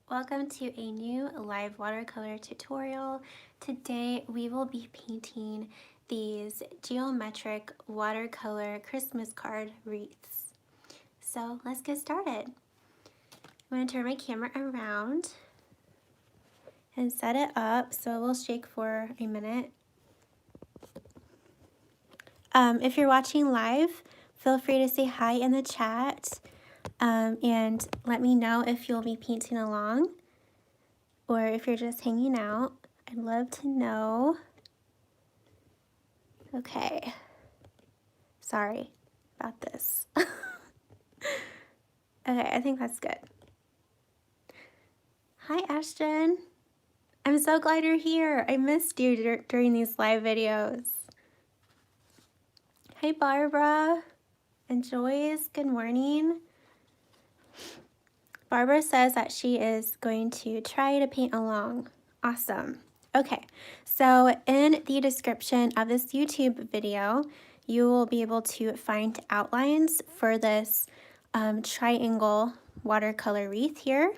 Welcome to a new live watercolor tutorial. Today we will be painting these geometric watercolor Christmas card wreaths. So let's get started. I'm going to turn my camera around and set it up so it will shake for a minute. If you're watching live, feel free to say hi in the chat and let me know if you'll be painting along or if you're just hanging out. I'd love to know. Okay, sorry about this. Okay, I think that's good. Hi, Ashton. I'm so glad you're here. I missed you during these live videos. Hi, Barbara and Joyce. Good morning. Barbara says that she is going to try to paint along. Awesome. Okay, so in the description of this YouTube video, you will be able to find outlines for this triangle watercolor wreath here,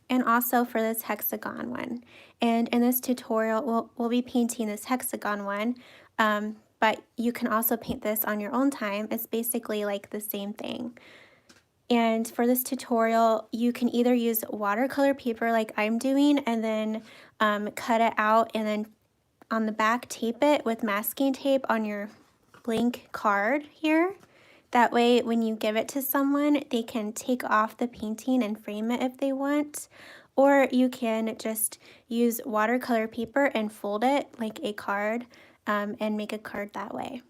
and also for this hexagon one. And in this tutorial, we'll be painting this hexagon one, but you can also paint this on your own time. It's basically like the same thing. And for this tutorial, you can either use watercolor paper like I'm doing and then cut it out and then on the back tape it with masking tape on your blank card here. That way when you give it to someone, they can take off the painting and frame it if they want. Or you can just use watercolor paper and fold it like a card and make a card that way.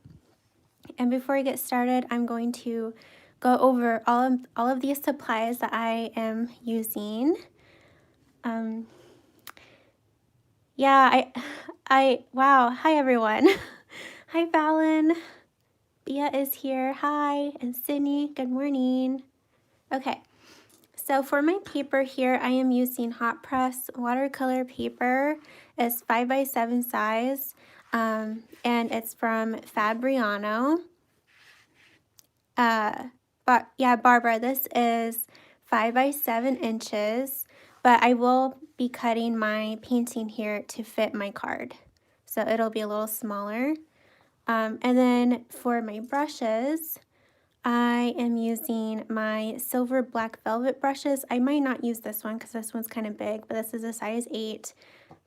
And before I get started, I'm going to go over all of these supplies that I am using. Wow, hi everyone. Hi Fallon, Bia is here, hi, and Sydney, good morning. Okay, so for my paper here, I am using hot press watercolor paper. It's 5x7 size, and it's from Fabriano. But yeah, Barbara, this is 5x7 inches, but I will be cutting my painting here to fit my card. So it'll be a little smaller. And then for my brushes, I am using my silver black velvet brushes. I might not use this one because this one's kind of big, but this is a size 8.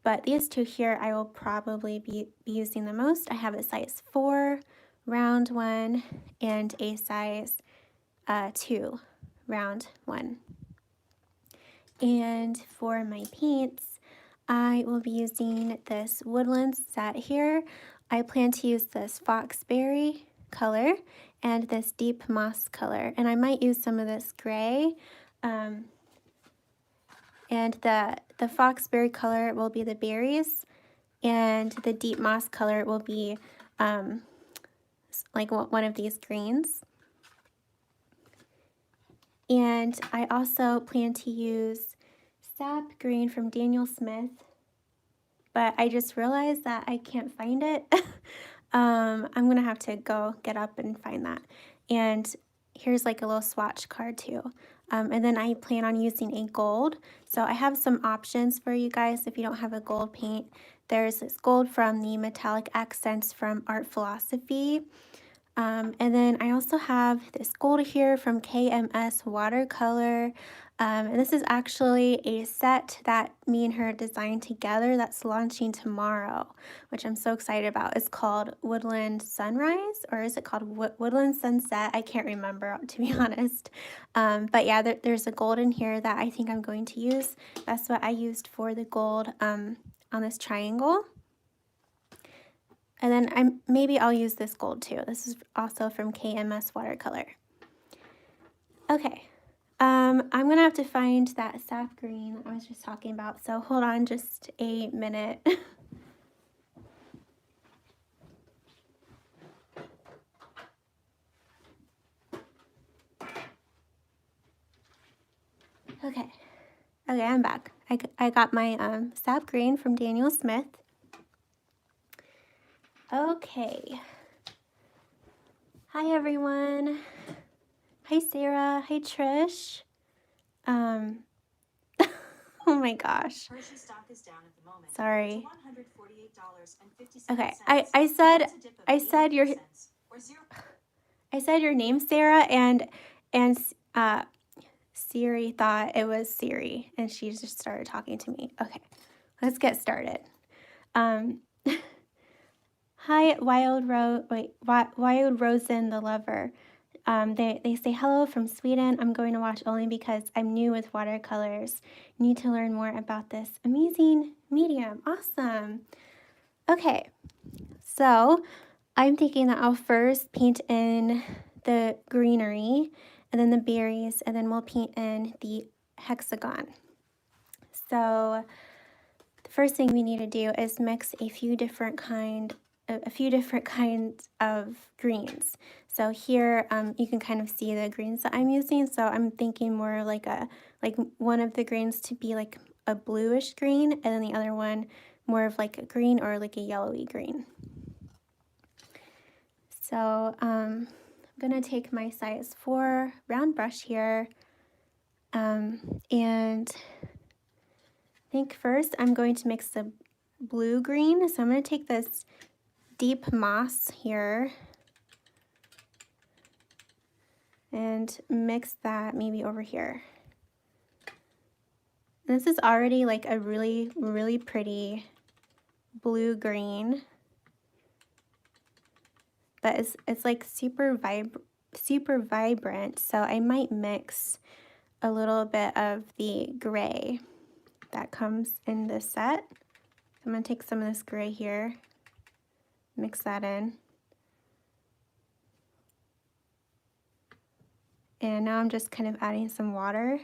But these two here I will probably be using the most. I have a size 4 round one and a size 2 round one. And for my paints, I will be using this woodland set here. I plan to use this foxberry color and this deep moss color, and I might use some of this gray. And the foxberry color will be the berries, and the deep moss color will be like one of these greens. And I also plan to use sap green from Daniel Smith, but I just realized that I can't find it. I'm gonna have to go get up and find that. And here's like a little swatch card too. And then I plan on using a gold. So I have some options for you guys if you don't have a gold paint. There's this gold from the Metallic Accents from Art Philosophy. And then I also have this gold here from KMS Watercolor. And this is actually a set that me and her designed together that's launching tomorrow, which I'm so excited about. It's called Woodland Sunrise, or is it called Woodland Sunset? I can't remember, to be honest. But yeah, there's a gold in here that I think I'm going to use. That's what I used for the gold on this triangle. And then maybe I'll use this gold too. This is also from KMS Watercolor. Okay, I'm gonna have to find that sap green I was just talking about, so hold on just a minute. Okay, I'm back. I got my sap green from Daniel Smith. Okay. Hi everyone. Hi Sarah. Hi Trish. Oh my gosh. Hershey stock is down at the moment. Sorry. $148.57. Okay, I said your I said your name, Sarah, and Siri thought it was Siri, and she just started talking to me. Okay, let's get started. Um, Hi, Wild Rosen the lover. They say hello from Sweden. I'm going to watch only because I'm new with watercolors. Need to learn more about this amazing medium. Awesome. Okay, so I'm thinking that I'll first paint in the greenery and then the berries, and then we'll paint in the hexagon. So the first thing we need to do is mix a few different kinds of greens. So here you can kind of see the greens that I'm using. So I'm thinking more like one of the greens to be like a bluish green, and then the other one more of like a green or like a yellowy green. So I'm gonna take my size 4 round brush here, and I think first I'm going to mix the blue green. So I'm gonna take this deep moss here and mix that maybe over here. This is already like a really, really pretty blue green, but it's like super vibrant. So I might mix a little bit of the gray that comes in this set. I'm gonna take some of this gray here, mix that in. And now I'm just kind of adding some water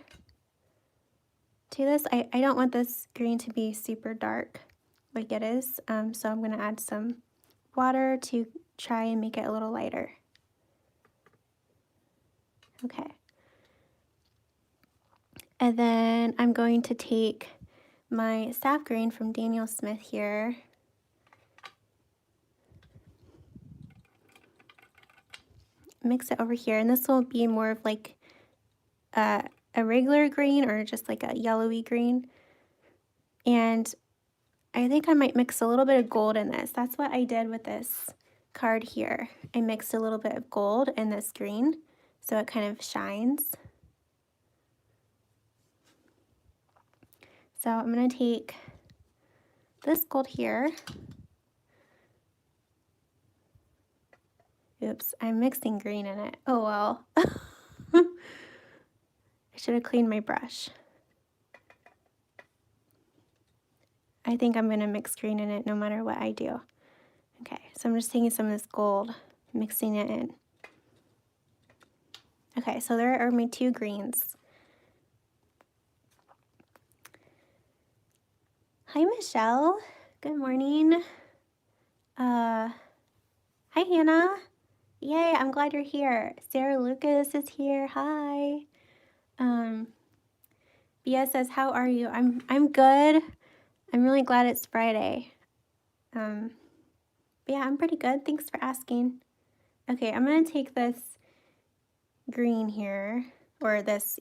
to this. I don't want this green to be super dark like it is, so I'm gonna add some water to try and make it a little lighter. Okay. And then I'm going to take my sap green from Daniel Smith here. Mix it over here, and this will be more of like a regular green or just like a yellowy green. And I think I might mix a little bit of gold in this. That's what I did with this card here. I mixed a little bit of gold in this green so it kind of shines. So I'm going to take this gold here. Oops, I'm mixing green in it. Oh well. I should have cleaned my brush. I think I'm going to mix green in it no matter what I do. Okay, so I'm just taking some of this gold, mixing it in. Okay, so there are my 2 greens. Hi, Michelle. Good morning. Hi, Hannah. Yay, I'm glad you're here. Sarah Lucas is here. Hi. Bia says, how are you? I'm good. I'm really glad it's Friday. But yeah, I'm pretty good. Thanks for asking. Okay, I'm gonna take this green here, or this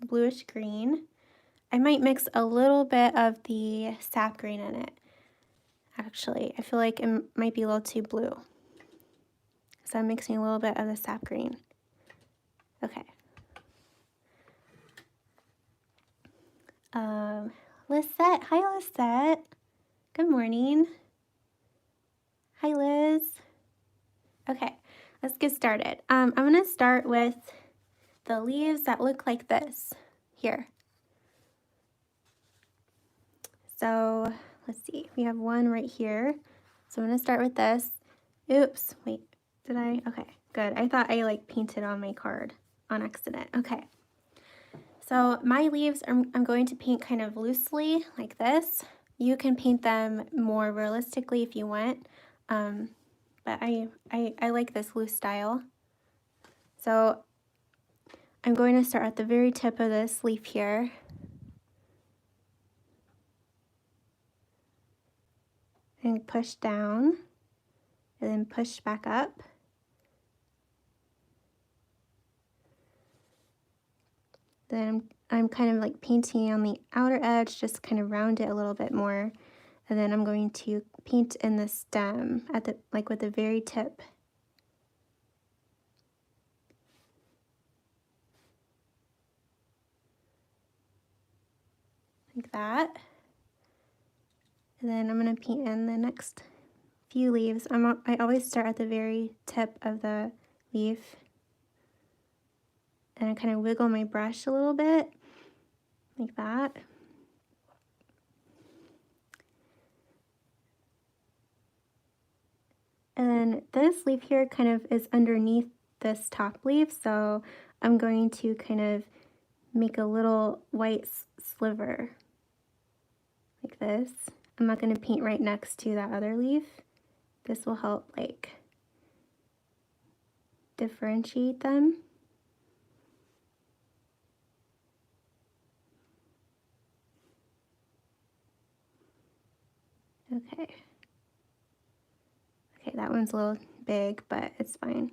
bluish green. I might mix a little bit of the sap green in it. Actually, I feel like it might be a little too blue. So I'm mixing a little bit of the sap green. Okay. Lisette. Hi, Lisette. Good morning. Hi, Liz. Okay, let's get started. I'm going to start with the leaves that look like this here. So let's see. We have one right here. So I'm going to start with this. Oops, wait. Did I? Okay, good. I thought I like painted on my card on accident. Okay. So my leaves, I'm going to paint kind of loosely like this. You can paint them more realistically if you want, but I like this loose style. So I'm going to start at the very tip of this leaf here. And push down, and then push back up. Then I'm kind of like painting on the outer edge, just kind of round it a little bit more. And then I'm going to paint in the stem at the, like with the very tip. Like that. And then I'm going to paint in the next few leaves. I always start at the very tip of the leaf. And I kind of wiggle my brush a little bit, like that. And then this leaf here kind of is underneath this top leaf, so I'm going to kind of make a little white sliver like this. I'm not going to paint right next to that other leaf. This will help like differentiate them. Okay. Okay, that one's a little big, but it's fine.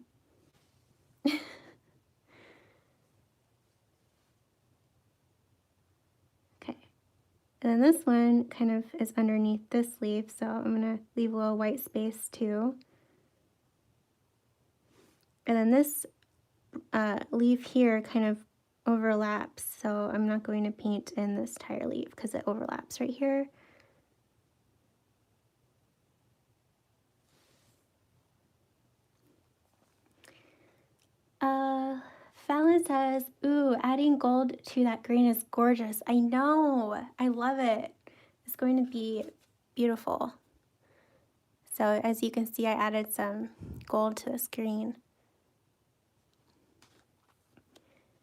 Okay. And then this one kind of is underneath this leaf, so I'm going to leave a little white space too. And then this leaf here kind of overlaps, so I'm not going to paint in this entire leaf because it overlaps right here. Fallon says, ooh, adding gold to that green is gorgeous. I know, I love it. It's going to be beautiful. So as you can see, I added some gold to this green.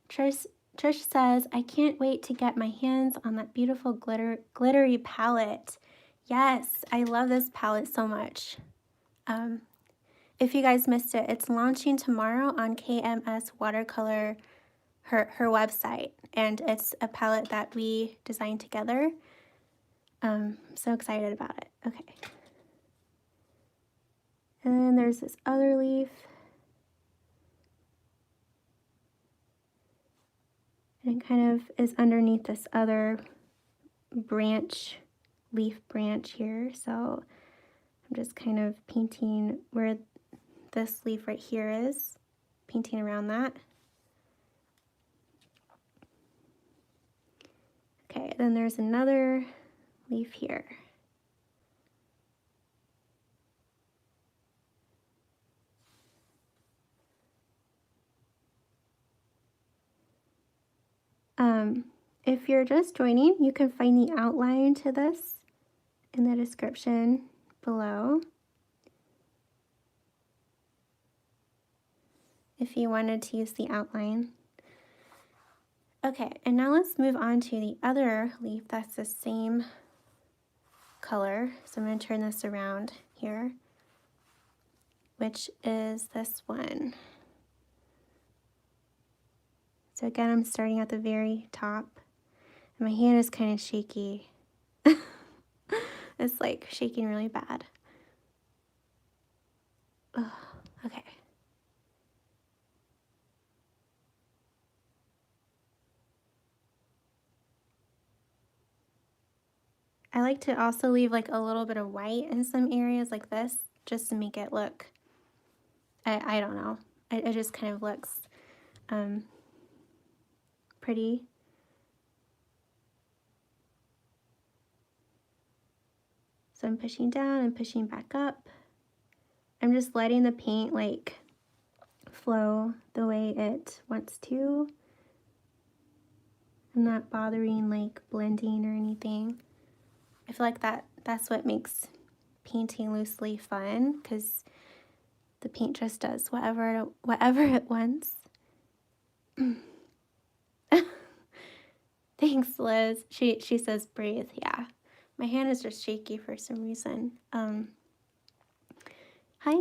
Trish says, I can't wait to get my hands on that beautiful glittery palette. Yes, I love this palette so much. If you guys missed it, it's launching tomorrow on KMS Watercolor, her website, and it's a palette that we designed together. I'm so excited about it. Okay. And then there's this other leaf. And it kind of is underneath this other branch, leaf branch here. So I'm just kind of painting where this leaf right here is, painting around that. Okay, then there's another leaf here. If you're just joining, you can find the outline to this in the description below. If you wanted to use the outline. Okay, and now let's move on to the other leaf that's the same color. So I'm going to turn this around here, which is this one. So again, I'm starting at the very top. And my hand is kind of shaky. It's like shaking really bad. Ugh, okay. I like to also leave like a little bit of white in some areas like this, just to make it look, I don't know. It just kind of looks pretty. So I'm pushing down and pushing back up. I'm just letting the paint like flow the way it wants to. I'm not bothering like blending or anything. I feel like that's what makes painting loosely fun, because the paint just does whatever it wants. Thanks, Liz. She says breathe. Yeah. My hand is just shaky for some reason. Hi,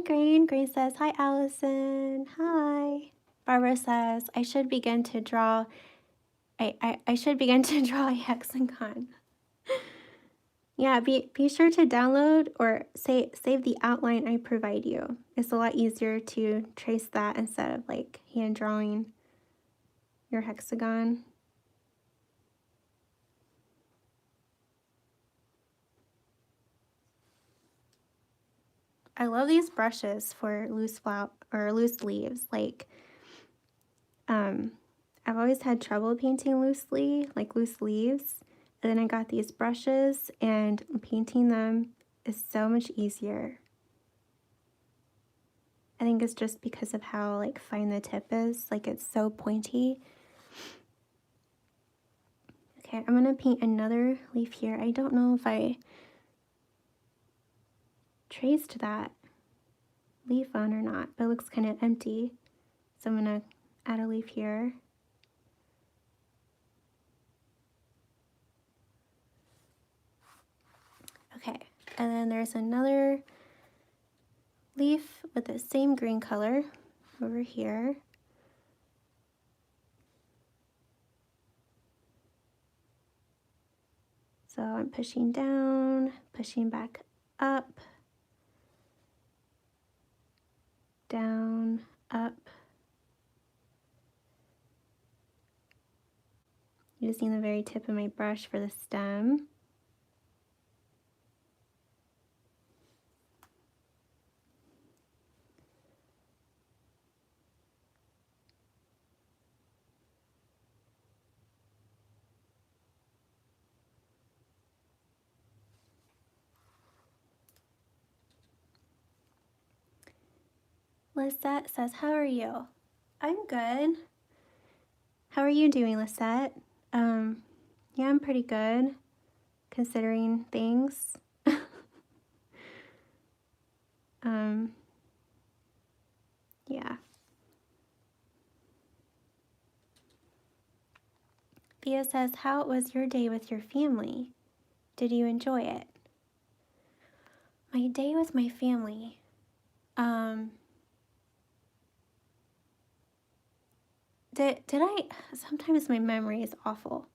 Grain. Grain says, hi, Allison. Hi. Barbara says, I should begin to draw I should begin to draw a hexagon. Yeah, be sure to download or save the outline I provide you. It's a lot easier to trace that instead of like hand drawing your hexagon. I love these brushes for loose flower or loose leaves. Like, I've always had trouble painting loosely, like loose leaves. And then I got these brushes, and painting them is so much easier. I think it's just because of how like fine the tip is. Like, it's so pointy. Okay, I'm gonna paint another leaf here. I don't know if I traced that leaf on or not, but it looks kind of empty. So I'm gonna add a leaf here. Okay, and then there's another leaf with the same green color over here. So I'm pushing down, pushing back up, down, up. Using the very tip of my brush for the stem. Lisette says, how are you? I'm good. How are you doing, Lisette? Yeah, I'm pretty good, considering things. Yeah. Thea says, how was your day with your family? Did you enjoy it? My day with my family. Did I, sometimes my memory is awful.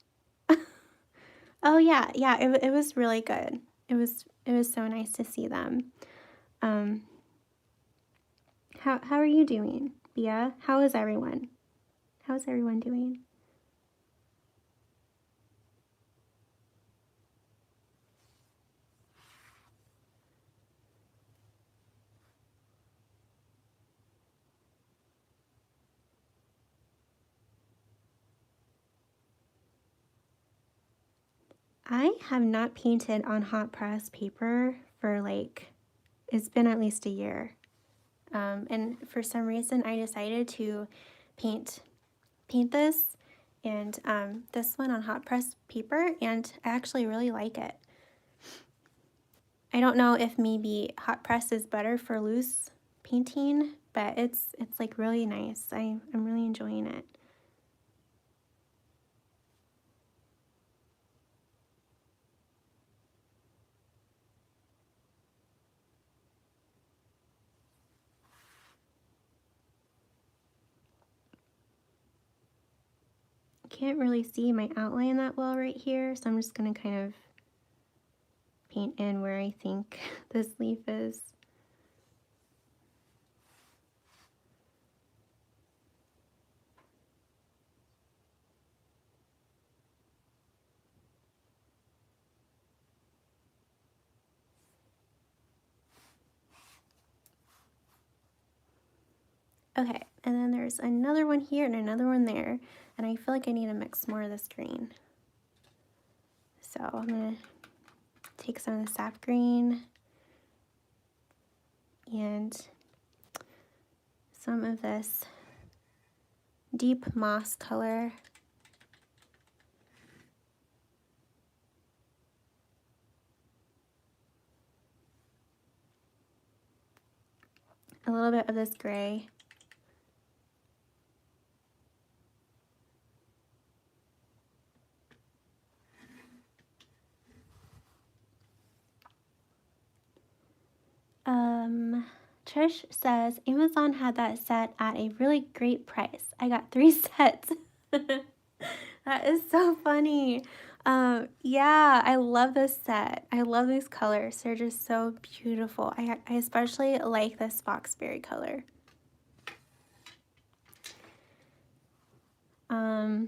Oh yeah, it was really good. It was so nice to see them. How are you doing, Bia? How is everyone? How is everyone doing? I have not painted on hot press paper for like, it's been at least a year. And for some reason I decided to paint this and this one on hot press paper, and I actually really like it. I don't know if maybe hot press is better for loose painting, but it's like really nice. I'm really enjoying it. Can't really see my outline that well right here, so I'm just gonna kind of paint in where I think this leaf is. Okay, and then there's another one here and another one there, and I feel like I need to mix more of this green. So I'm gonna take some of the sap green and some of this deep moss color. A little bit of this gray. Trish says, Amazon had that set at a really great price. I got 3 sets. That is so funny. Yeah, I love this set. I love these colors. They're just so beautiful. I especially like this foxberry color. Hannah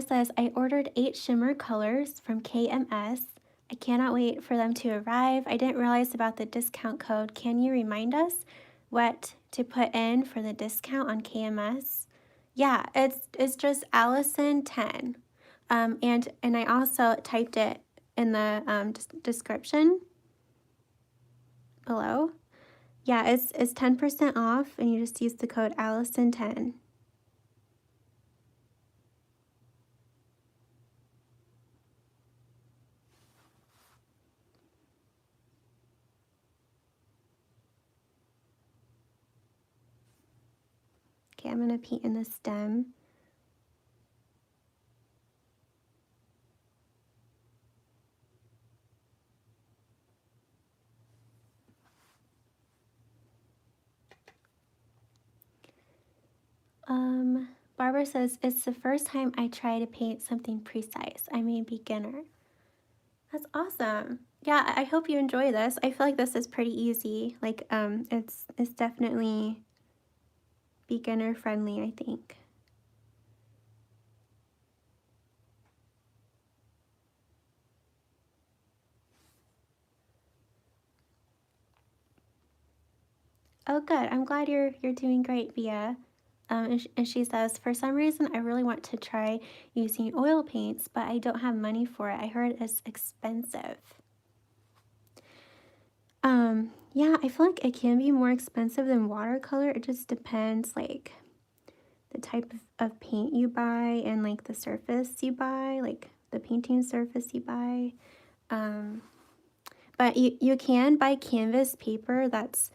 says, I ordered 8 shimmer colors from KMS. I cannot wait for them to arrive. I didn't realize about the discount code. Can you remind us what to put in for the discount on KMS? Yeah, it's just Allison10. And I also typed it in the description below. Yeah, it's 10% off, and you just use the code Allison10. Okay, I'm gonna paint in the stem. Barbara says, it's the first time I try to paint something precise. I'm a beginner. That's awesome. Yeah, I hope you enjoy this. I feel like this is pretty easy. Like, it's definitely beginner friendly, I think. Oh, good. I'm glad you're doing great, Via. And she says, for some reason, I really want to try using oil paints, but I don't have money for it. I heard it's expensive. Yeah, I feel like it can be more expensive than watercolor. It just depends, like, the type of paint you buy and, like, the surface you buy, like, the painting surface you buy. But you can buy canvas paper that's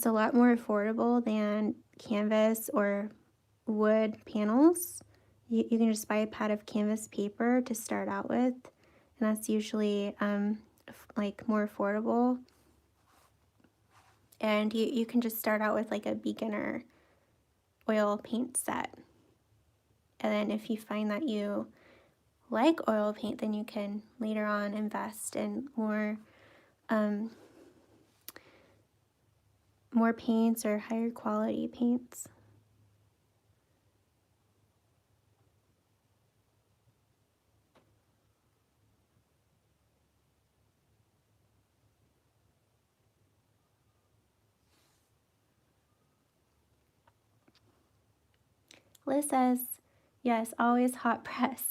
a lot more affordable than canvas or wood panels. You can just buy a pad of canvas paper to start out with, and that's usually like more affordable. And you can just start out with like a beginner oil paint set. And then if you find that you like oil paint, then you can later on invest in more paints or higher quality paints. Liz says, yes, always hot press.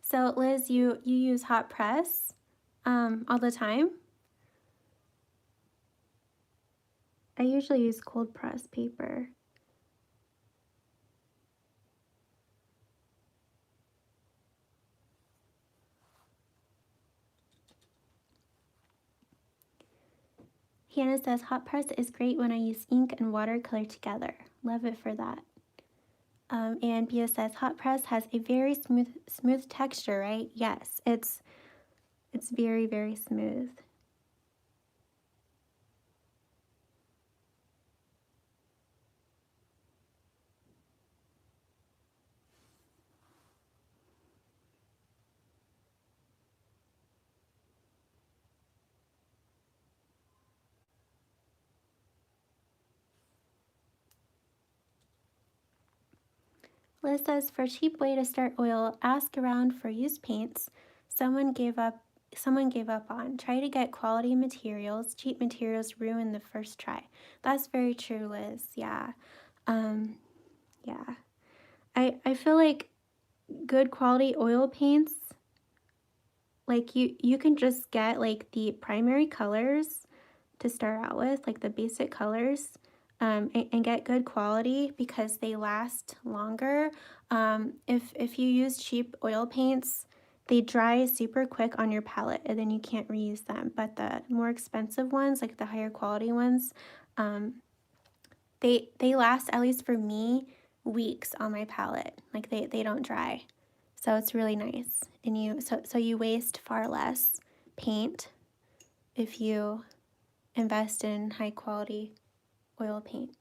So Liz, you use hot press all the time? I usually use cold press paper. Hannah says, hot press is great when I use ink and watercolor together. Love it for that. And Bia says, hot press has a very smooth texture, right? Yes, it's very, very smooth. Liz says, for a cheap way to start oil, ask around for used paints someone gave up on. Try to get quality materials. Cheap materials ruin the first try. That's very true, Liz. Yeah. Yeah. I feel like good quality oil paints, like you can just get like the primary colors to start out with, like the basic colors, and get good quality because they last longer. If you use cheap oil paints, they dry super quick on your palette and then you can't reuse them. But the more expensive ones, like the higher quality ones, they last, at least for me, weeks on my palette. Like they don't dry. So it's really nice. And so you waste far less paint if you invest in high quality oil paint.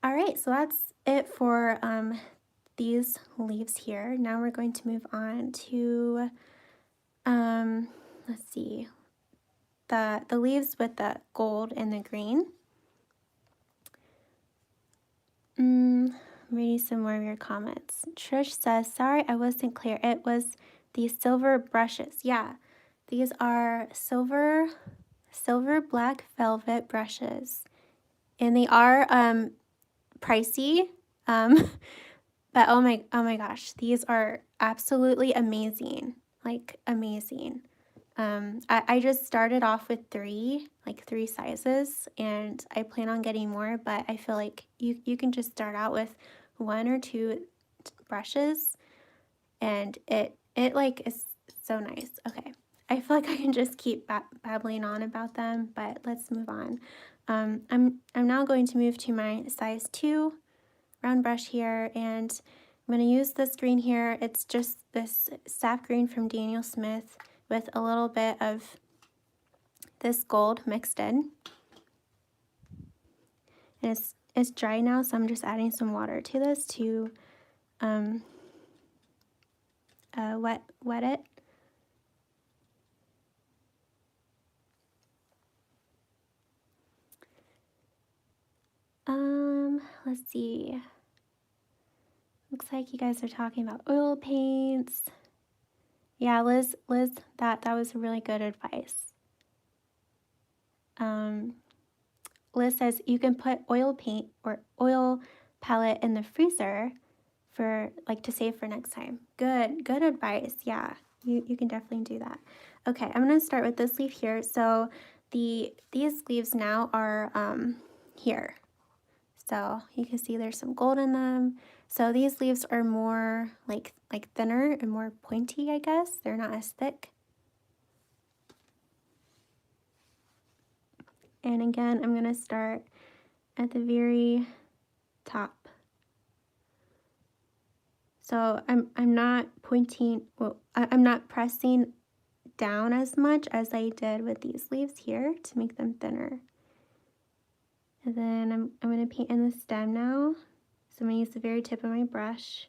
All right, so that's it for these leaves here. Now we're going to move on to let's see, the leaves with the gold and the green. I'm reading some more of your comments. Trish says, sorry I wasn't clear. It was the silver brushes. Yeah, These are silver black velvet brushes, and they are pricey, um, but oh my gosh, these are absolutely amazing, like amazing. I just started off with three sizes, and I plan on getting more, but I feel like you can just start out with one or two brushes, and it like is so nice. Okay, I feel like I can just keep babbling on about them, but let's move on. I'm now going to move to my size 2 round brush here, and I'm going to use this green here. It's just this sap green from Daniel Smith with a little bit of this gold mixed in. And it's dry now, so I'm just adding some water to this to wet it. Let's see. Looks like you guys are talking about oil paints. Yeah, Liz, that was really good advice. Liz says you can put oil paint or oil palette in the freezer for like to save for next time. Good advice. Yeah, you can definitely do that. Okay, I'm gonna start with this leaf here. So these leaves now are here. So you can see there's some gold in them. So these leaves are more like thinner and more pointy, I guess. They're not as thick. And again, I'm gonna start at the very top. So I'm not pointing, well, I'm not pressing down as much as I did with these leaves here to make them thinner. And then I'm going to paint in the stem now. So I'm going to use the very tip of my brush.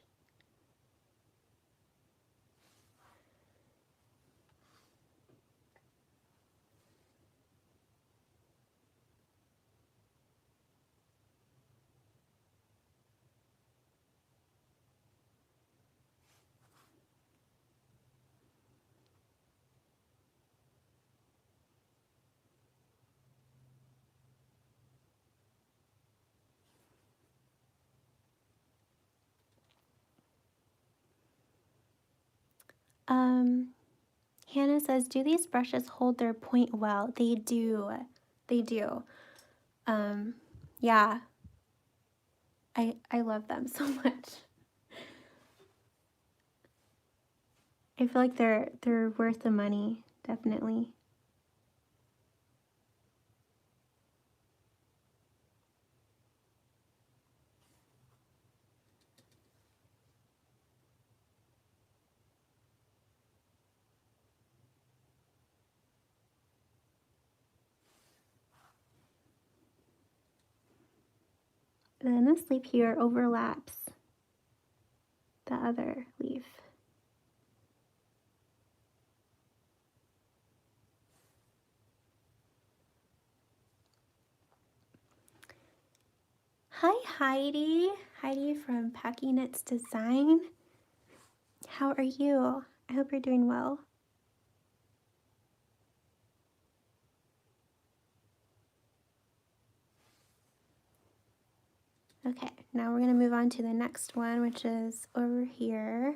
Hannah says, do these brushes hold their point well? They do. They do. Yeah. I love them so much. I feel like they're worth the money, definitely. And then this leaf here overlaps the other leaf. Hi, Heidi. Heidi from Packing It's Design. How are you? I hope you're doing well. Okay, now we're going to move on to the next one, which is over here.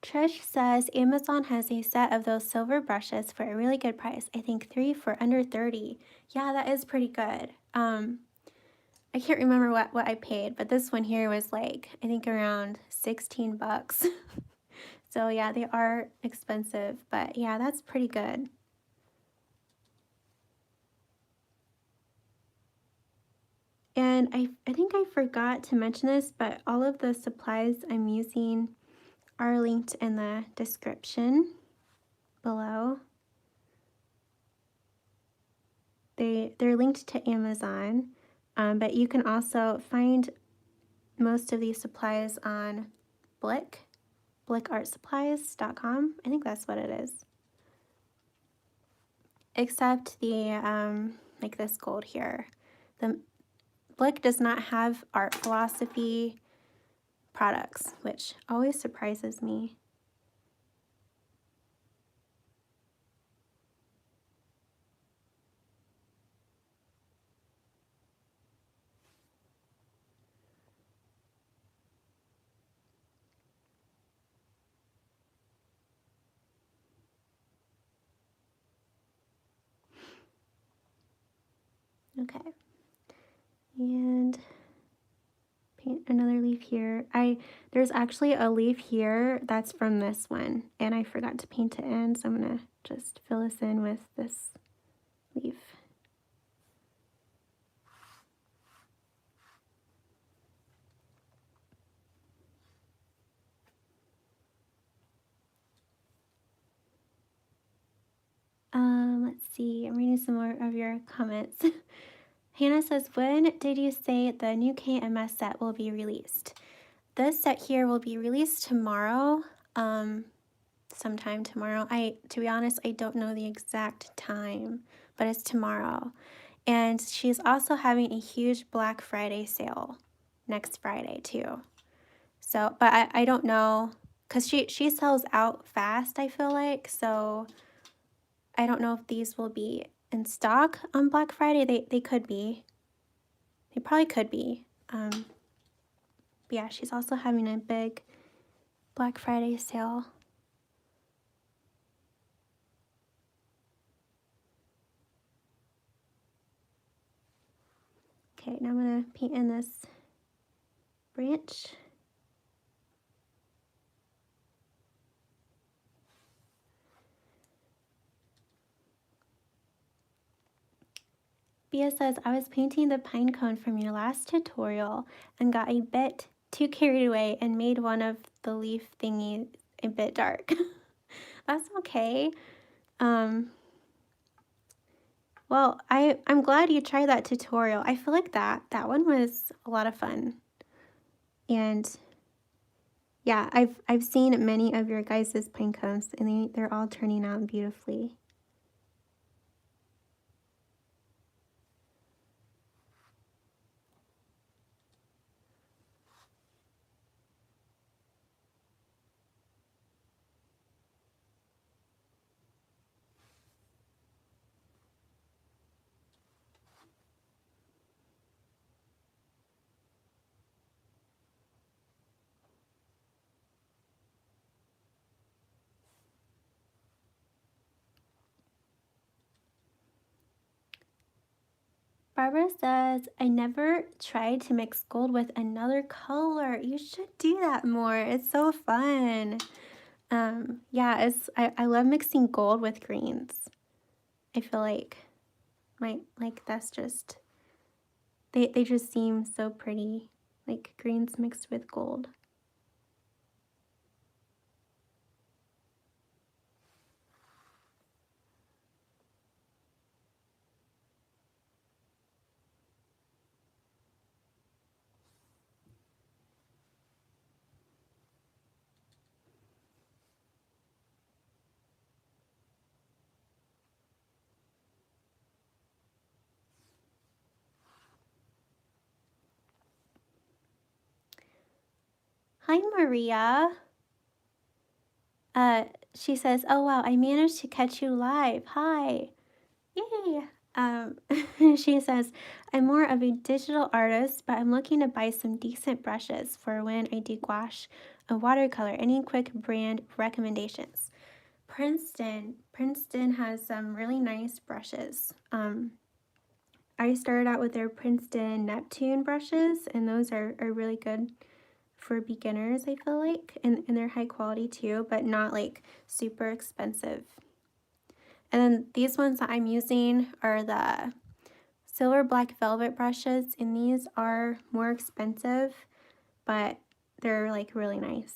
Trish says Amazon has a set of those silver brushes for a really good price. I think 3 for under 30. Yeah, that is pretty good. I can't remember what I paid, but this one here was like, I think around 16 bucks. So yeah, they are expensive, but yeah, that's pretty good. And I think I forgot to mention this, but all of the supplies I'm using are linked in the description below. They're linked to Amazon, but you can also find most of these supplies on blickartsupplies.com. I think that's what it is. Except the, like this gold here. The Blick does not have art philosophy products, which always surprises me. Okay, and paint another leaf here. There's actually a leaf here that's from this one, and I forgot to paint it in, so I'm gonna just fill this in with this leaf. Let's see, I'm reading some more of your comments. Hannah says, when did you say the new KMS set will be released? This set here will be released tomorrow, sometime tomorrow. To be honest, I don't know the exact time, but it's tomorrow. And she's also having a huge Black Friday sale next Friday too. So, but I don't know, because she sells out fast, I feel like, so I don't know if these will be in stock on Black Friday. They could be. They probably could be. But yeah, she's also having a big Black Friday sale. Okay, now I'm going to paint in this branch. Bia says, I was painting the pine cone from your last tutorial and got a bit too carried away and made one of the leaf thingies a bit dark. That's okay. Well, I'm glad you tried that tutorial. I feel like that one was a lot of fun. And yeah, I've seen many of your guys' pine cones, and they're all turning out beautifully. Barbara says, I never tried to mix gold with another color. You should do that more. It's so fun. Yeah, I love mixing gold with greens. I feel like that's just, they just seem so pretty, like greens mixed with gold. Hi, Maria. She says, oh wow, I managed to catch you live. Hi. Yay. She says, I'm more of a digital artist, but I'm looking to buy some decent brushes for when I do gouache and watercolor. Any quick brand recommendations? Princeton has some really nice brushes. I started out with their Princeton Neptune brushes, and those are really good for beginners, I feel like, and they're high quality too, but not like super expensive. And then these ones that I'm using are the Silver Black Velvet brushes, and these are more expensive, but they're like really nice.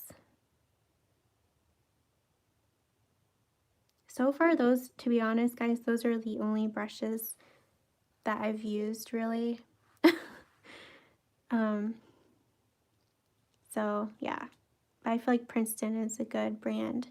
So far, those, to be honest, guys, those are the only brushes that I've used, really. So yeah, I feel like Princeton is a good brand.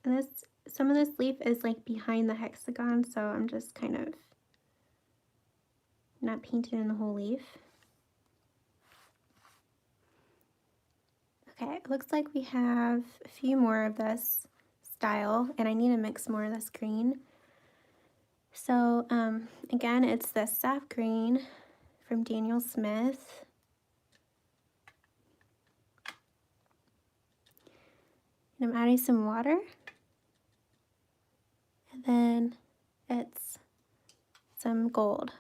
And some of this leaf is like behind the hexagon, so I'm just kind of not painting in the whole leaf. Okay, it looks like we have a few more of this style, and I need to mix more of this green. So again, it's the sap green from Daniel Smith. And I'm adding some water. And then it's some gold.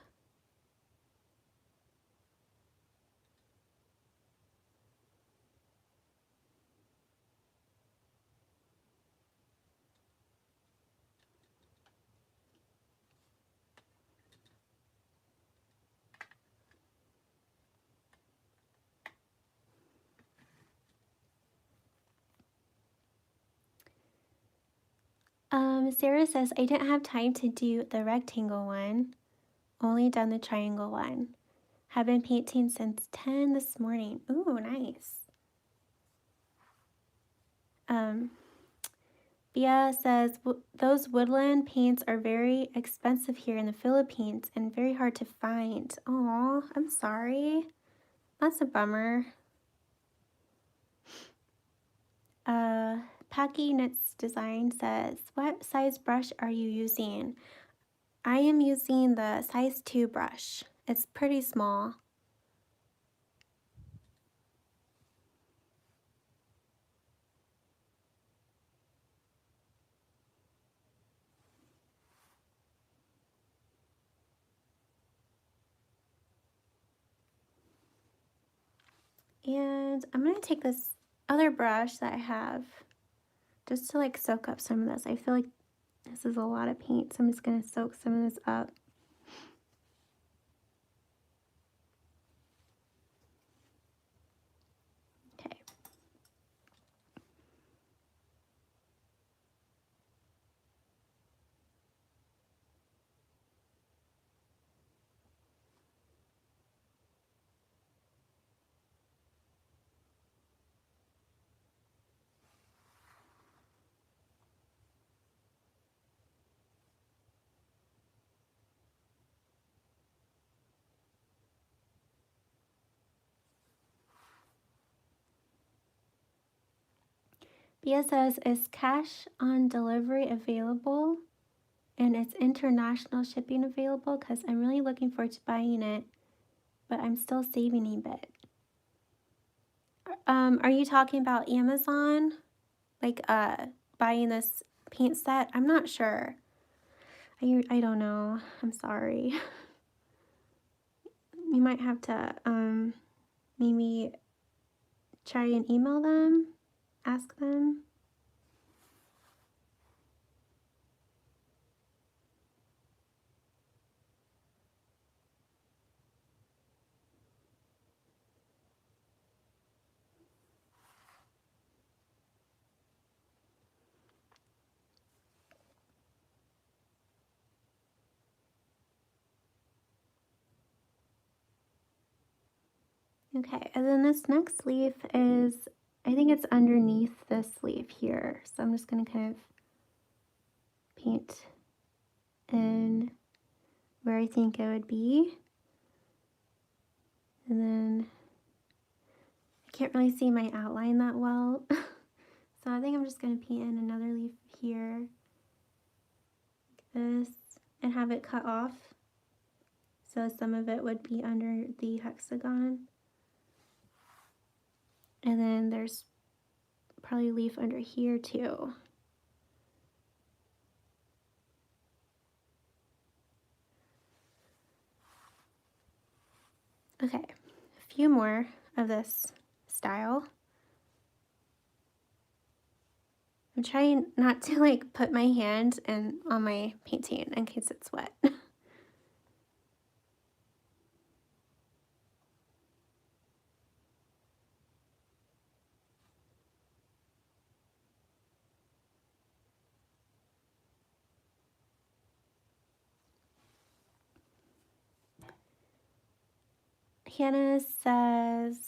Sarah says, I didn't have time to do the rectangle one, only done the triangle one. Have been painting since 10 this morning. Ooh, nice. Bia says, those woodland paints are very expensive here in the Philippines and very hard to find. Oh, I'm sorry. That's a bummer. Packy Knits Design says, what size brush are you using? I am using the size 2 brush. It's pretty small. And I'm going to take this other brush that I have just to like soak up some of this. I feel like this is a lot of paint, so I'm just going to soak some of this up. Okay. Bia says, is cash on delivery available? And is international shipping available? Because I'm really looking forward to buying it, but I'm still saving a bit. Are you talking about Amazon? Like, buying this paint set? I'm not sure. I don't know. I'm sorry. You might have to, maybe try and email them, ask them. Okay, and then this next leaf is, I think it's underneath this leaf here. So I'm just going to kind of paint in where I think it would be. And then I can't really see my outline that well. So I think I'm just going to paint in another leaf here, like this, and have it cut off. So some of it would be under the hexagon. And then there's probably a leaf under here too. Okay, a few more of this style. I'm trying not to like put my hand on my painting in case it's wet. Hannah says,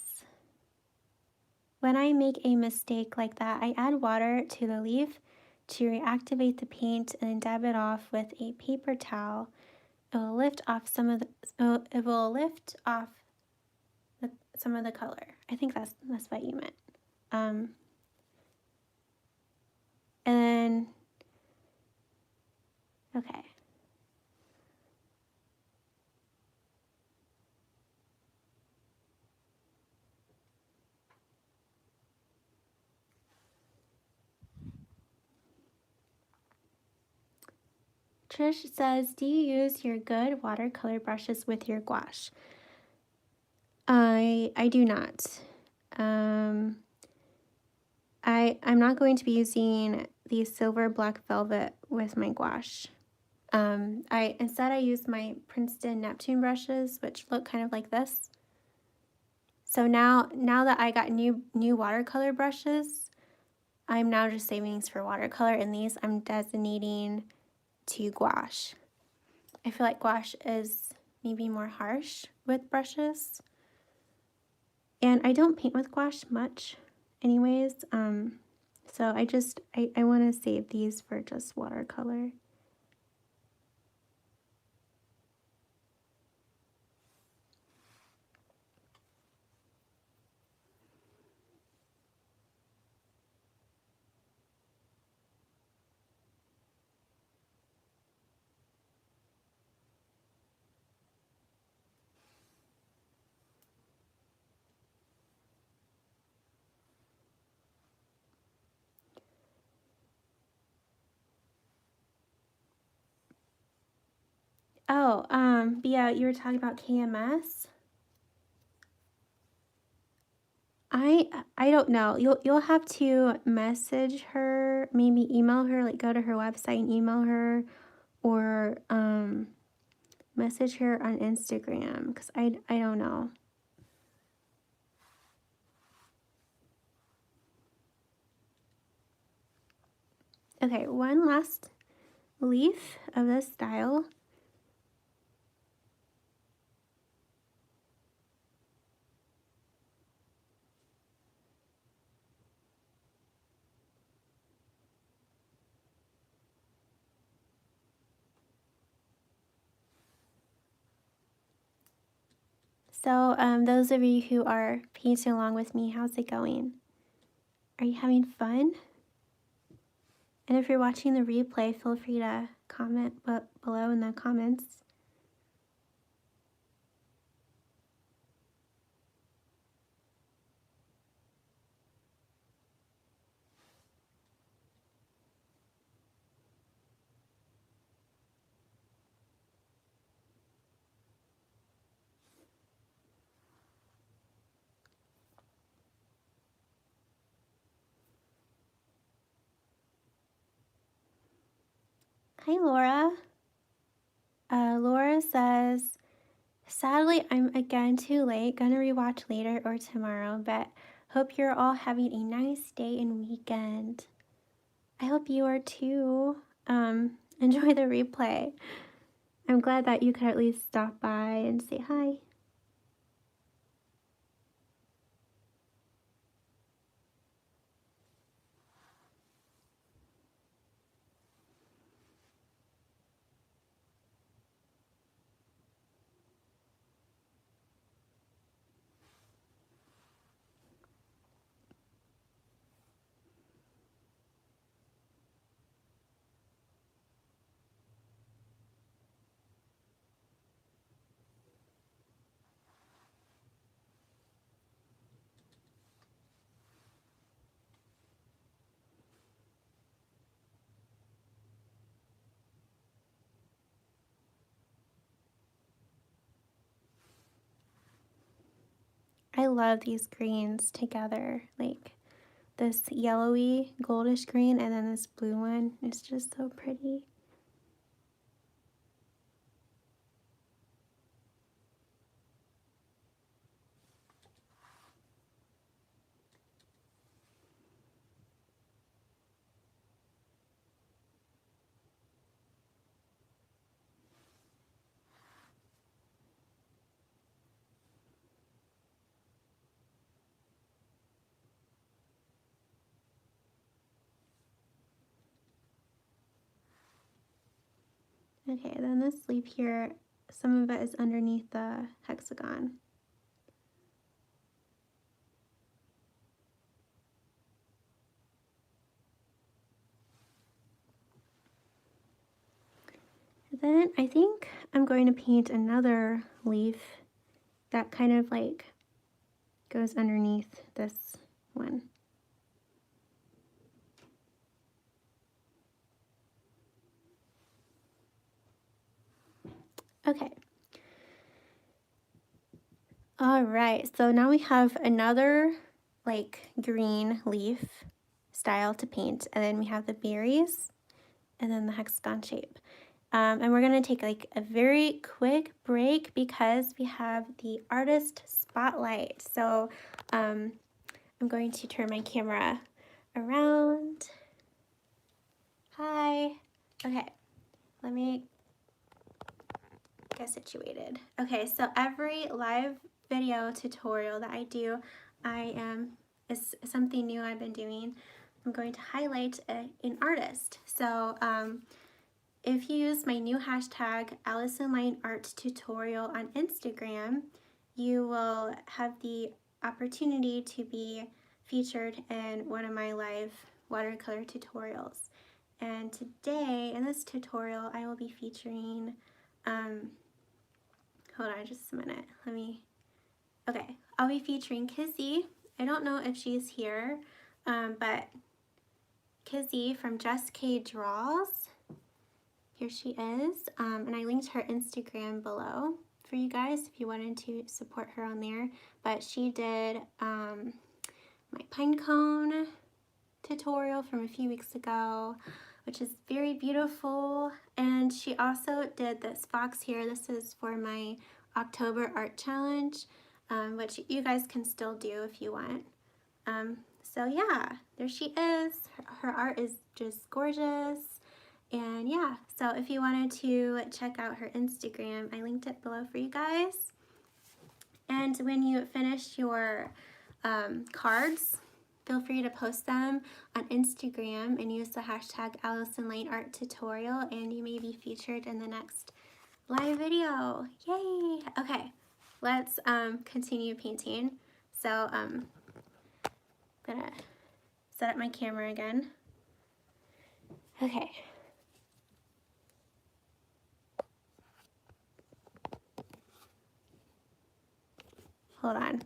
when I make a mistake like that, I add water to the leaf to reactivate the paint and then dab it off with a paper towel. It will lift off some of the some of the color. I think that's what you meant. And then okay. Trish says, do you use your good watercolor brushes with your gouache? I do not. I'm not going to be using the silver black velvet with my gouache. Instead I use my Princeton Neptune brushes, which look kind of like this. So now that I got new watercolor brushes, I'm now just saving these for watercolor, and these I'm designating to gouache. I feel like gouache is maybe more harsh with brushes. And I don't paint with gouache much anyways. So I want to save these for just watercolor. Oh, Bia, you were talking about KMS. I don't know. You'll have to message her, maybe email her, like go to her website and email her, or message her on Instagram, because I don't know. Okay, one last leaf of this style. So those of you who are painting along with me, how's it going? Are you having fun? And if you're watching the replay, feel free to comment below in the comments. Hi, Laura. Laura says, sadly, I'm again too late. Gonna rewatch later or tomorrow, but hope you're all having a nice day and weekend. I hope you are too. Enjoy the replay. I'm glad that you could at least stop by and say hi. I love these greens together, like this yellowy goldish green and then this blue one. It's just so pretty. Okay, then this leaf here, some of it is underneath the hexagon. Then I think I'm going to paint another leaf that kind of like goes underneath this one. Okay. All right, so now we have another like green leaf style to paint, and then we have the berries and then the hexagon shape. And we're gonna take like a very quick break because we have the artist spotlight. So I'm going to turn my camera around. Hi. Okay, let me get situated. Okay, so every live video tutorial that I do, is something new I've been doing. I'm going to highlight an artist. So if you use my new hashtag AllisonLineArtTutorial on Instagram, you will have the opportunity to be featured in one of my live watercolor tutorials. And today, in this tutorial, I will be featuring, hold on just a minute, okay, I'll be featuring Kizzy. I don't know if she's here, but Kizzy from Just K Draws. Here she is, and I linked her Instagram below for you guys if you wanted to support her on there. But she did my pine cone tutorial from a few weeks ago, which is very beautiful. And she also did this fox here. This is for my October art challenge, which you guys can still do if you want. So yeah, there she is. Her art is just gorgeous. And yeah, so if you wanted to check out her Instagram, I linked it below for you guys. And when you finish your cards, feel free to post them on Instagram and use the hashtag AllisonLineArtTutorial, and you may be featured in the next live video. Yay! Okay, let's continue painting. So I'm gonna set up my camera again. Okay. Hold on.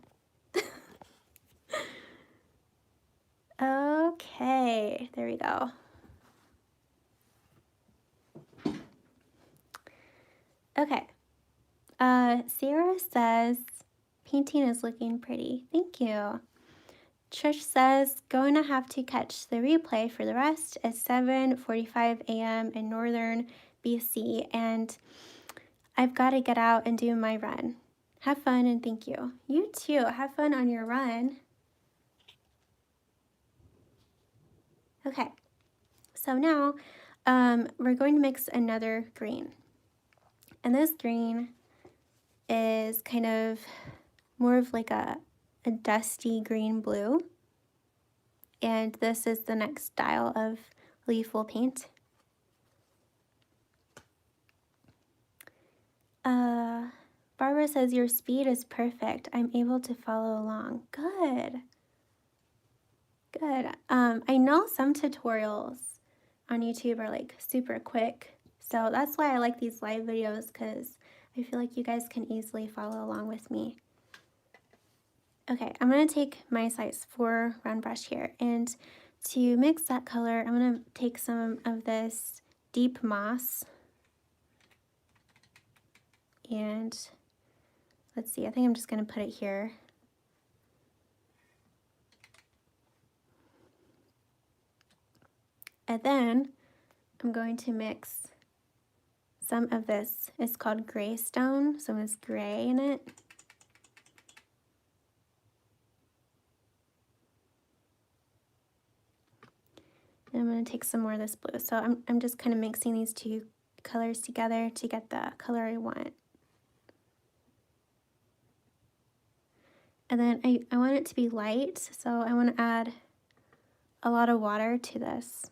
Okay, there we go. Okay, Sarah says, painting is looking pretty. Thank you. Trish says, going to have to catch the replay for the rest at 7:45 a.m. in northern BC, and I've got to get out and do my run. Have fun and thank you. You too, have fun on your run. Okay, so now we're going to mix another green. And this green is kind of more of like a dusty green blue. And this is the next style of leaf we'll paint. Barbara says, your speed is perfect. I'm able to follow along. Good. Good. I know some tutorials on YouTube are like super quick. So that's why I like these live videos, because I feel like you guys can easily follow along with me. Okay, I'm going to take my size 4 round brush here, and to mix that color, I'm going to take some of this deep moss, and let's see, I think I'm just going to put it here. And then I'm going to mix some of this, it's called gray stone, some of this gray in it. And I'm going to take some more of this blue. So I'm just kind of mixing these two colors together to get the color I want. And then I want it to be light, so I want to add a lot of water to this.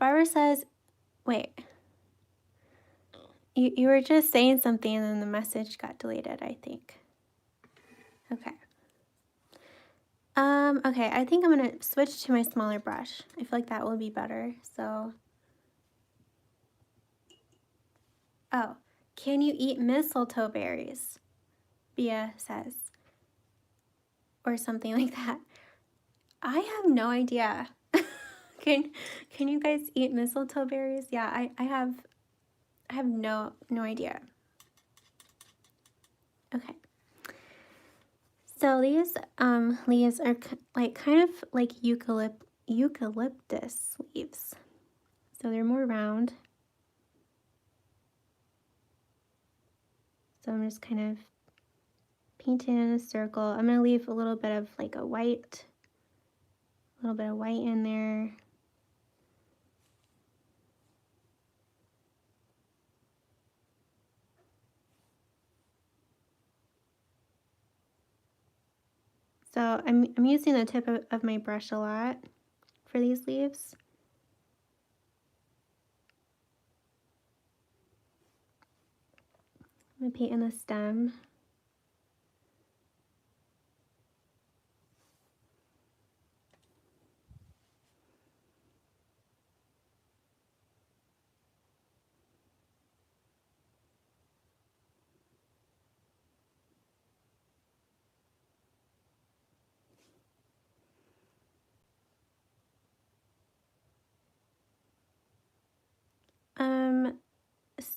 Barbara says, wait, you were just saying something and then the message got deleted, I think. Okay. Okay, I think I'm gonna switch to my smaller brush. I feel like that will be better, so. Oh, can you eat mistletoe berries? Bia says. Or something like that. I have no idea. Can you guys eat mistletoe berries? Yeah, I have no idea. Okay. So these leaves are like kind of like eucalyptus leaves. So they're more round. So I'm just kind of painting in a circle. I'm gonna leave a little bit of like a little bit of white in there. So I'm using the tip of my brush a lot for these leaves. I'm gonna paint in the stem.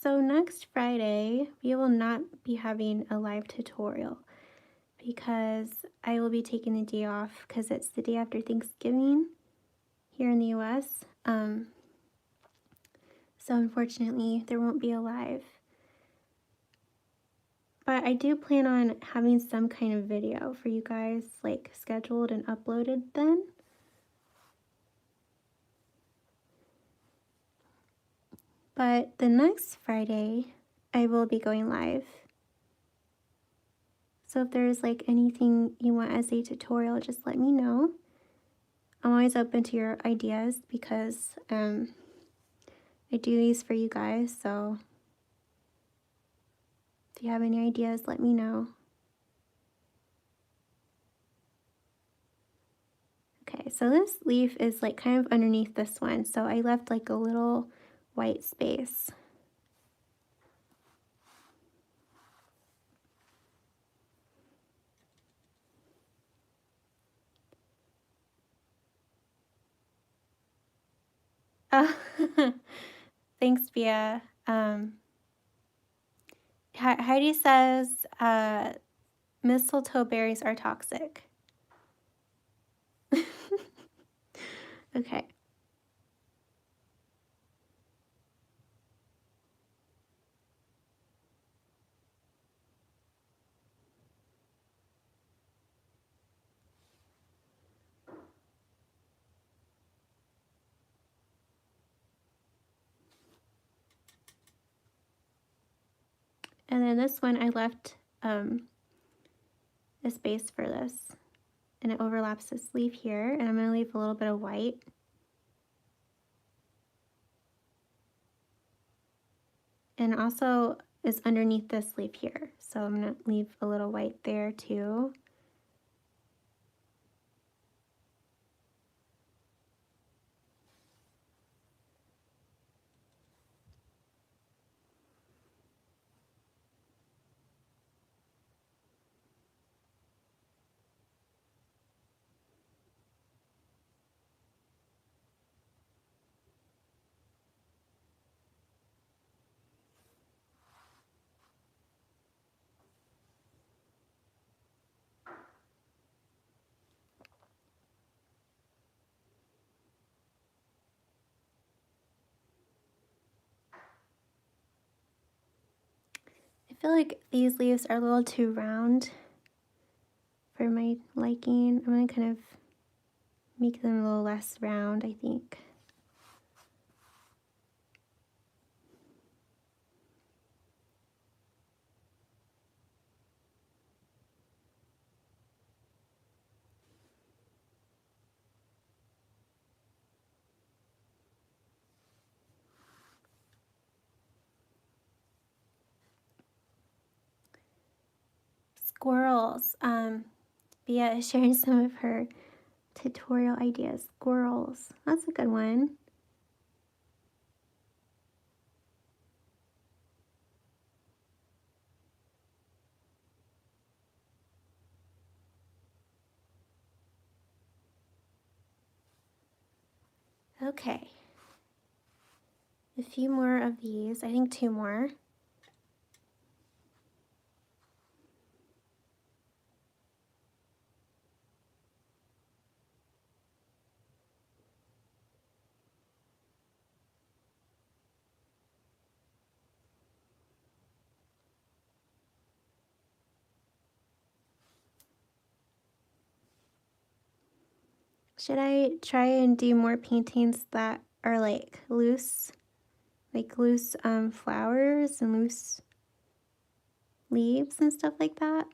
So next Friday, we will not be having a live tutorial because I will be taking the day off because it's the day after Thanksgiving here in the US. So unfortunately, there won't be a live. But I do plan on having some kind of video for you guys, like scheduled and uploaded then. But the next Friday, I will be going live. So if there's like anything you want as a tutorial, just let me know. I'm always open to your ideas because I do these for you guys. So if you have any ideas, let me know. Okay, so this leaf is like kind of underneath this one. So I left like a little white space. Oh, thanks, Bia. Heidi says mistletoe berries are toxic. Okay. And then this one I left a space for this, and it overlaps this leaf here, and I'm going to leave a little bit of white. And also is underneath this leaf here, so I'm going to leave a little white there too. I feel like these leaves are a little too round for my liking. I'm going to kind of make them a little less round, I think. squirrels. Bea is sharing some of her tutorial ideas. Squirrels. That's a good one. Okay. A few more of these. I think 2 more. Should I try and do more paintings that are like loose flowers and loose leaves and stuff like that?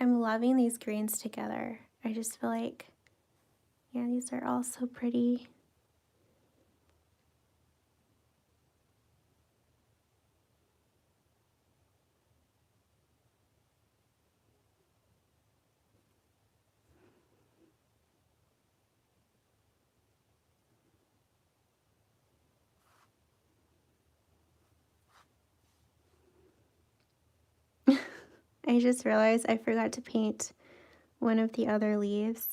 I'm loving these greens together. I just feel like, yeah, these are all so pretty. I just realized I forgot to paint one of the other leaves.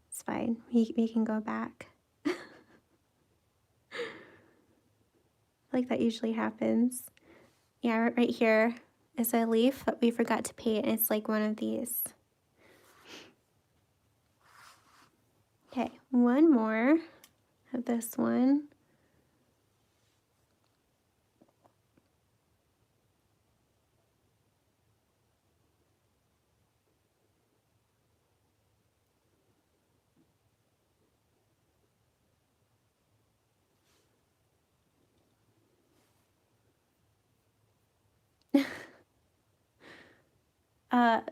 It's fine. We can go back. Like that usually happens. Yeah, right here is a leaf that we forgot to paint. It's like one of these. Okay, one more of this one.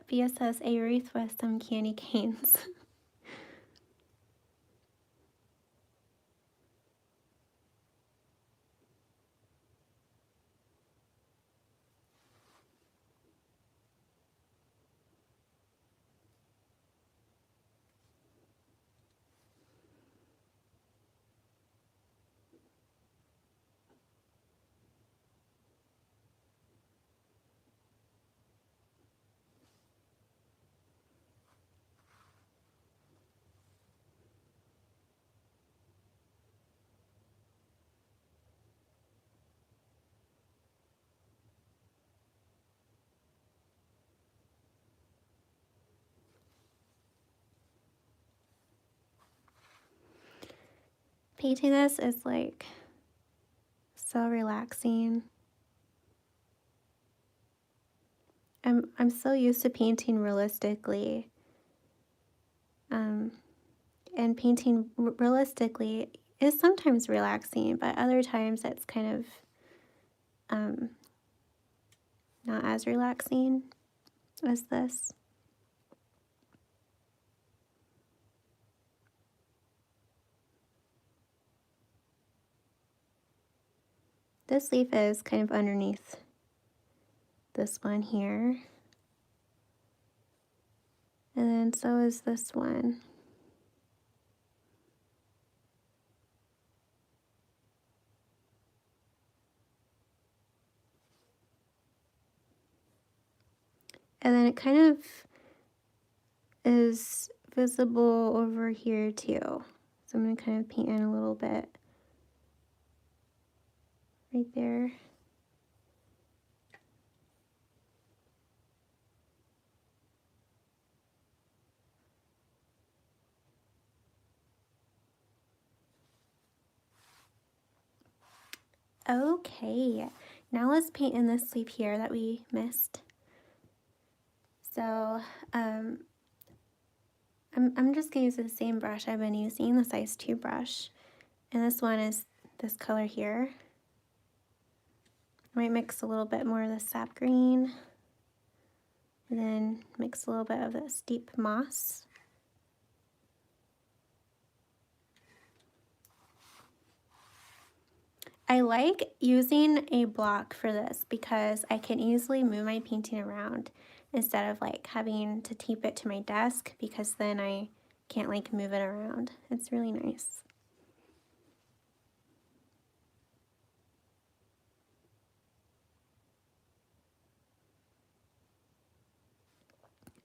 Bea says a wreath with some candy canes. Painting this is like so relaxing. I'm so used to painting realistically. And painting realistically is sometimes relaxing, but other times it's kind of not as relaxing as this. This leaf is kind of underneath this one here. And then so is this one. And then it kind of is visible over here too. So I'm going to kind of paint in a little bit right there. Okay, now let's paint in this leaf here that we missed. So I'm just going to use the same brush I've been using, the size 2 brush. And this one is this color here. I might mix a little bit more of the sap green, and then mix a little bit of this deep moss. I like using a block for this because I can easily move my painting around instead of like having to tape it to my desk, because then I can't like move it around. It's really nice.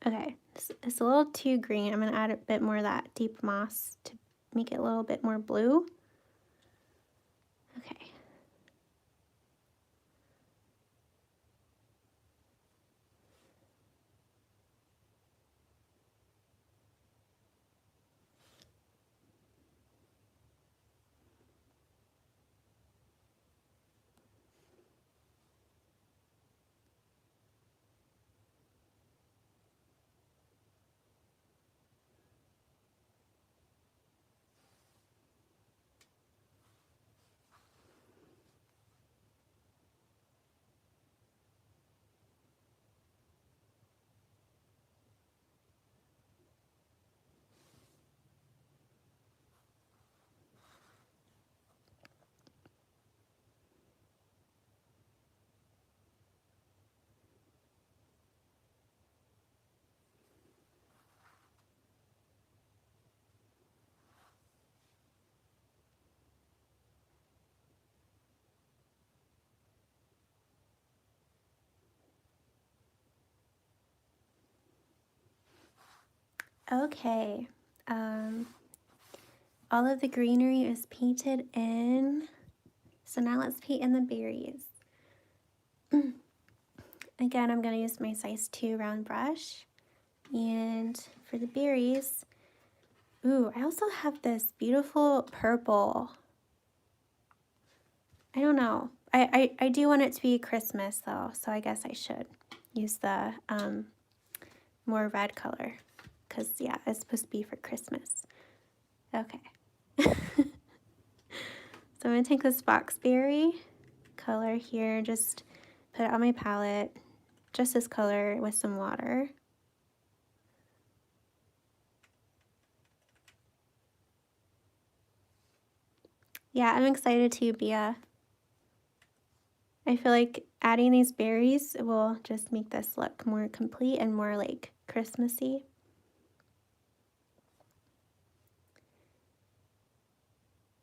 Okay, it's a little too green. I'm gonna add a bit more of that deep moss to make it a little bit more blue. Okay. Okay. All of the greenery is painted in. So now let's paint in the berries. Again, I'm gonna use my size 2 round brush. And for the berries, ooh, I also have this beautiful purple. I don't know. I do want it to be Christmas though, so I guess I should use the more red color, because yeah, it's supposed to be for Christmas. Okay. So I'm gonna take this boxberry color here, just put it on my palette, just this color with some water. Yeah, I'm excited too, Bia. I feel like adding these berries will just make this look more complete and more like Christmassy.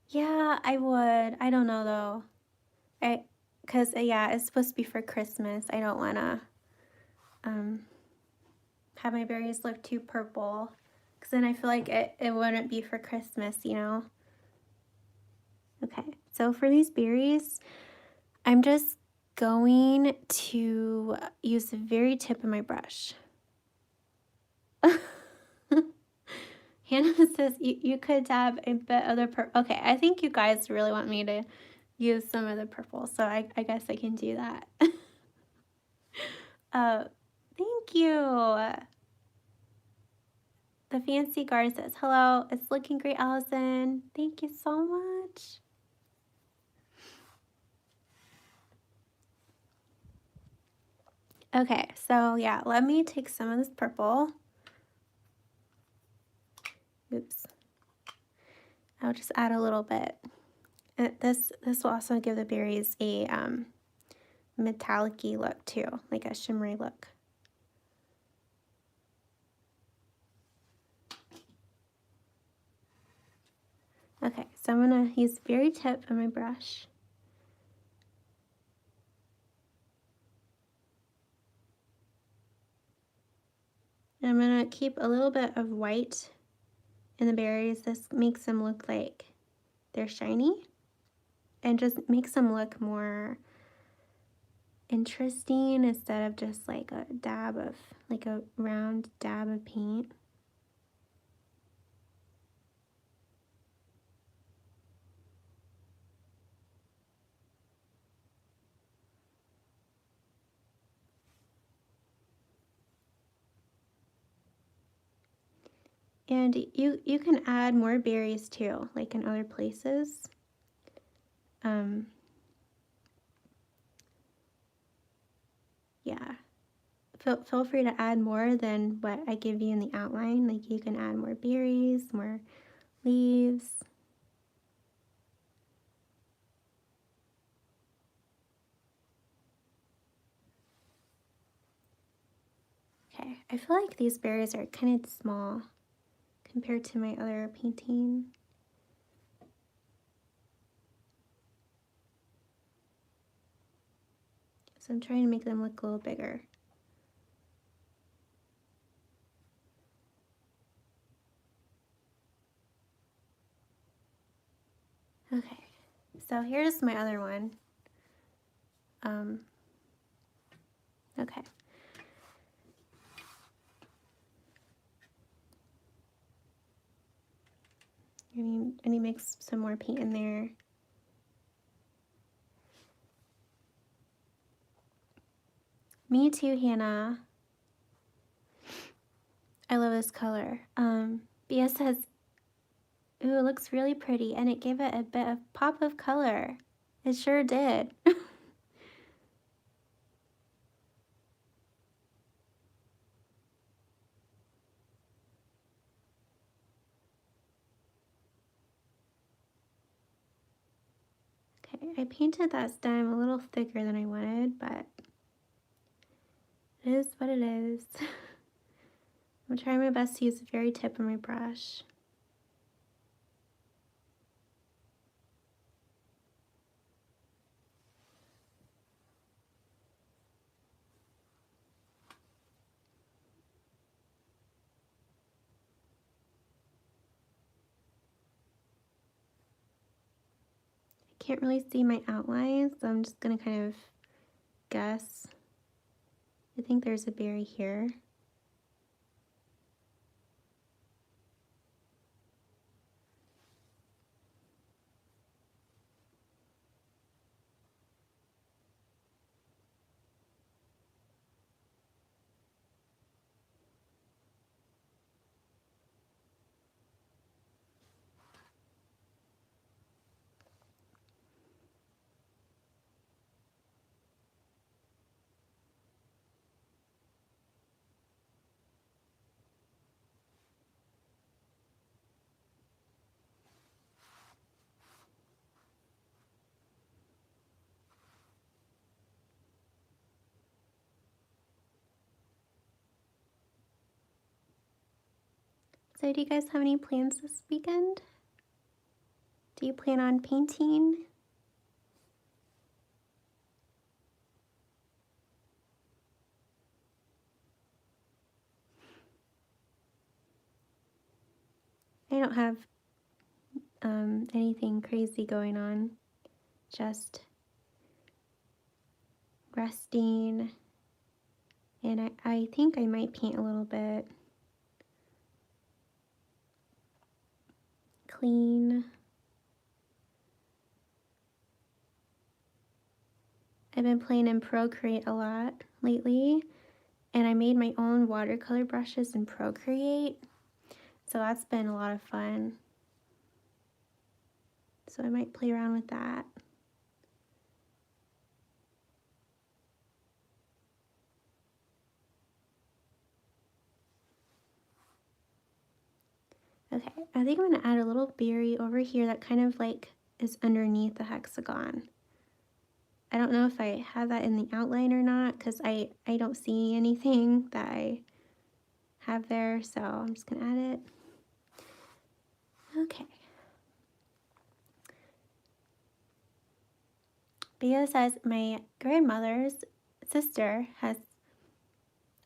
Yeah, I would. I don't know though. Cause yeah, it's supposed to be for Christmas. I don't wanna have my berries look too purple, cause then I feel like it wouldn't be for Christmas, you know? Okay, so for these berries, I'm just going to use the very tip of my brush. Hannah says you could dab a bit of the purple. Okay, I think you guys really want me to use some of the purple, so I guess I can do that. Thank you. The fancy guard says, hello, it's looking great, Allison. Thank you so much. Okay, so yeah, let me take some of this purple. Oops. I'll just add a little bit. This will also give the berries a metallic-y look too, like a shimmery look. Okay, so I'm gonna use the very tip of my brush. And I'm gonna keep a little bit of white in the berries. This makes them look like they're shiny and just makes them look more interesting instead of just like a dab of, like a round dab of paint. And you can add more berries too, like in other places. Yeah, feel free to add more than what I give you in the outline. Like you can add more berries, more leaves. Okay, I feel like these berries are kind of small compared to my other painting. So I'm trying to make them look a little bigger. Okay, so here's my other one. Okay. I need to mix some more paint in there. Me too, Hannah. I love this color. Bia says, ooh, it looks really pretty, and it gave it a bit of pop of color. It sure did. Okay, I painted that stem a little thicker than I wanted, but it is what it is. I'm trying my best to use the very tip of my brush. I can't really see my outline, so I'm just gonna kind of guess. I think there's a berry here. So do you guys have any plans this weekend? Do you plan on painting? I don't have anything crazy going on, just resting, and I think I might paint a little bit. Clean. I've been playing in Procreate a lot lately, and I made my own watercolor brushes in Procreate, so that's been a lot of fun. So I might play around with that. Okay, I think I'm gonna add a little berry over here that kind of like is underneath the hexagon. I don't know if I have that in the outline or not because I don't see anything that I have there, so I'm just gonna add it. Okay. Bea says my grandmother's sister has,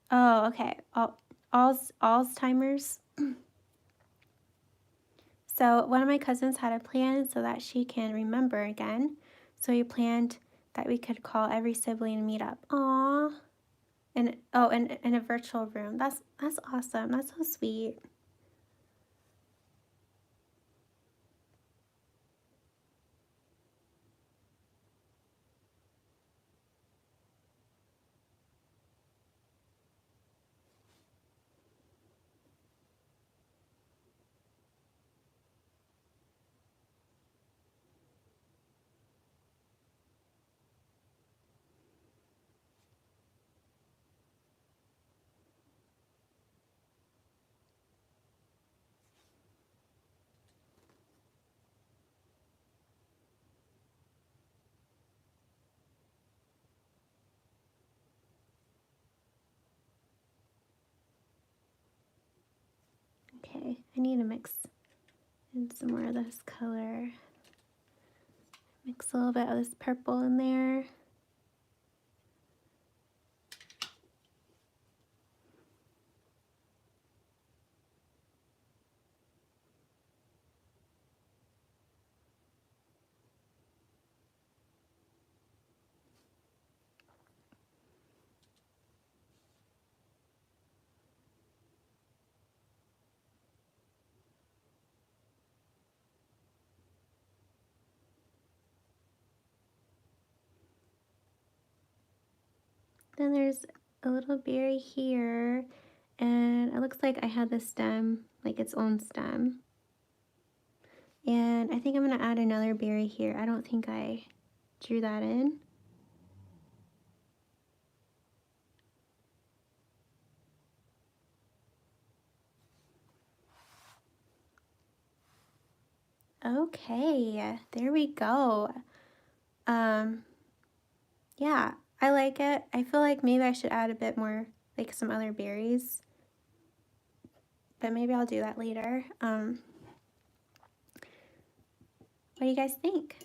oh, okay, Alzheimer's. So one of my cousins had a plan so that she can remember again. So we planned that we could call every sibling and meet up. Aww. And oh, and in a virtual room. That's awesome. That's so sweet. I need to mix in some more of this color. Mix a little bit of this purple in there. Then there's a little berry here, and it looks like I had the stem, like its own stem. And I think I'm gonna add another berry here. I don't think I drew that in. Okay, there we go. Yeah, I like it. I feel like maybe I should add a bit more, like some other berries, but maybe I'll do that later. What do you guys think?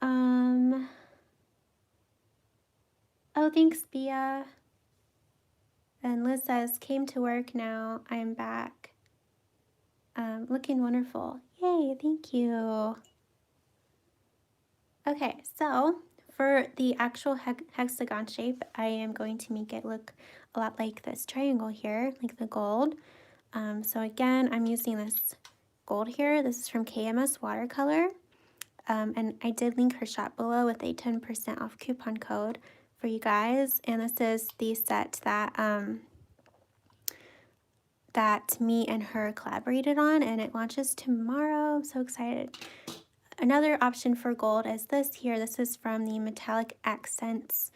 Oh, thanks, Bia. And Liz says, came to work now, I'm back. Looking wonderful. Yay, thank you. Okay, so for the actual hexagon shape, I am going to make it look a lot like this triangle here, like the gold. So again, I'm using this gold here. This is from KMS Watercolor. And I did link her shop below with a 10% off coupon code for you guys. And this is the set that that me and her collaborated on, and it launches tomorrow. I'm so excited. Another option for gold is this here. This is from the Metallic Accents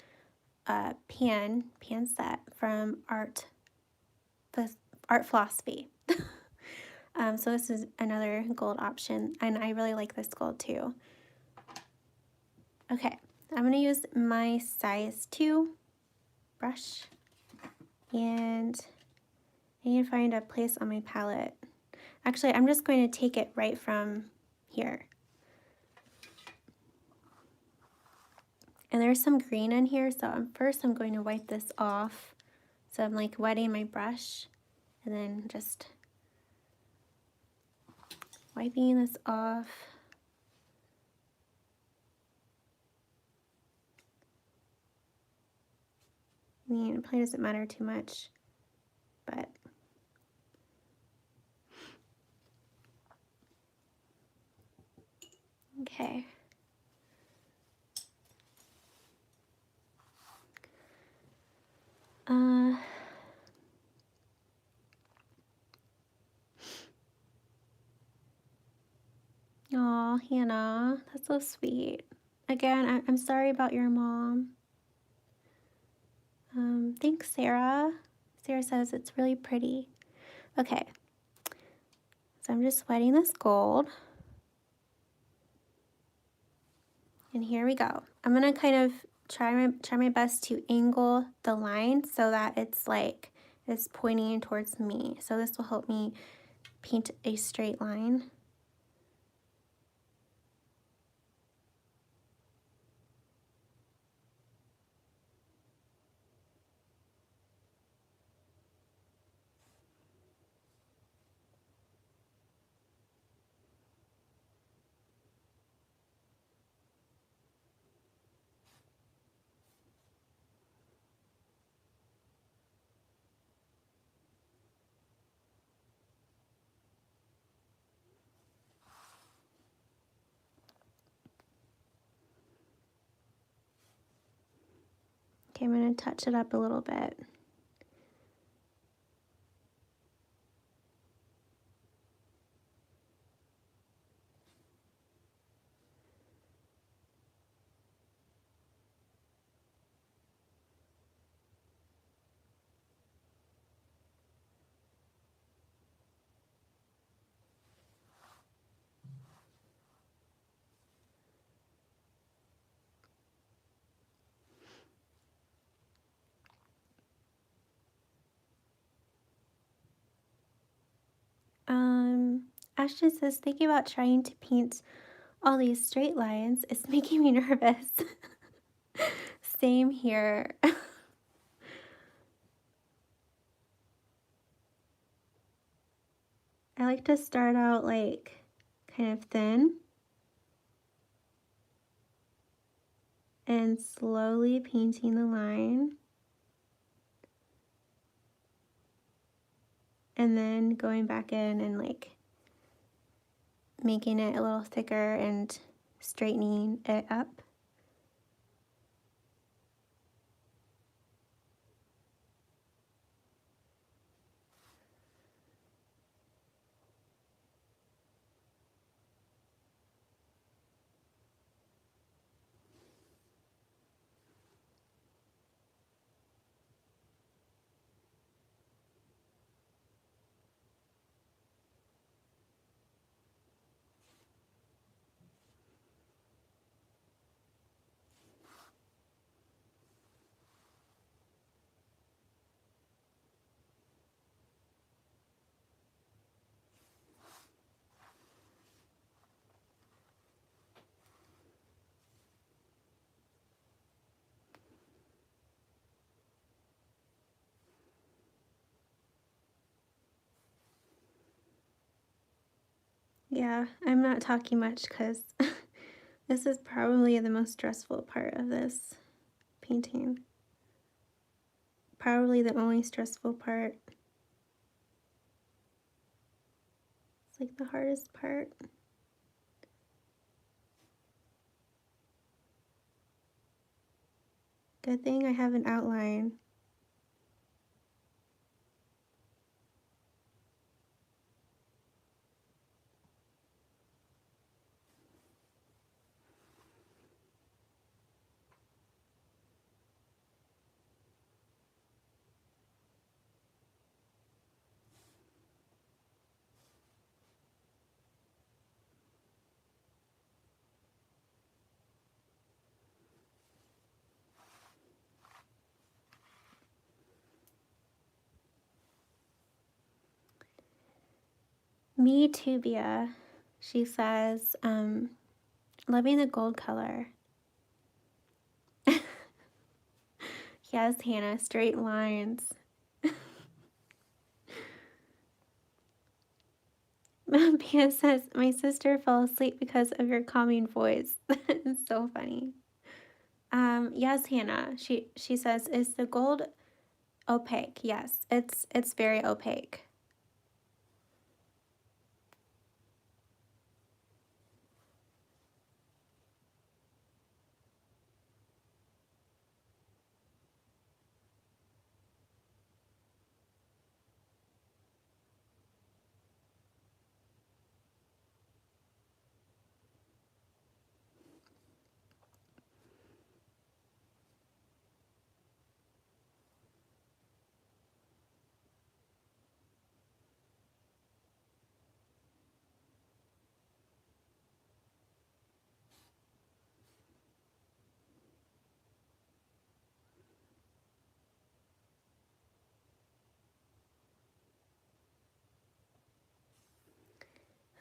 pan set from Art Philosophy. So this is another gold option, and I really like this gold too. Okay, I'm going to use my size 2 brush, and I need to find a place on my palette. Actually, I'm just going to take it right from here. And there's some green in here, so first I'm going to wipe this off. So I'm like wetting my brush and then just wiping this off. I mean, it probably doesn't matter too much, but okay. Oh, Hannah, that's so sweet. Again, I'm sorry about your mom. Thanks, Sarah. Sarah says it's really pretty. Okay, so I'm just wetting this gold. And here we go. I'm gonna kind of try my best to angle the line so that it's like it's pointing towards me. So this will help me paint a straight line. Okay, I'm gonna touch it up a little bit. Ashley says, thinking about trying to paint all these straight lines is making me nervous. Same here. I like to start out like kind of thin and slowly painting the line. And then going back in and like making it a little thicker and straightening it up. Yeah, I'm not talking much because this is probably the most stressful part of this painting. Probably the only stressful part. It's like the hardest part. Good thing I have an outline. Me too, Bia. She says, loving the gold color. Yes, Hannah, straight lines. Bia says, my sister fell asleep because of your calming voice. It's so funny. Yes, Hannah. She says, is the gold opaque? Yes, it's very opaque.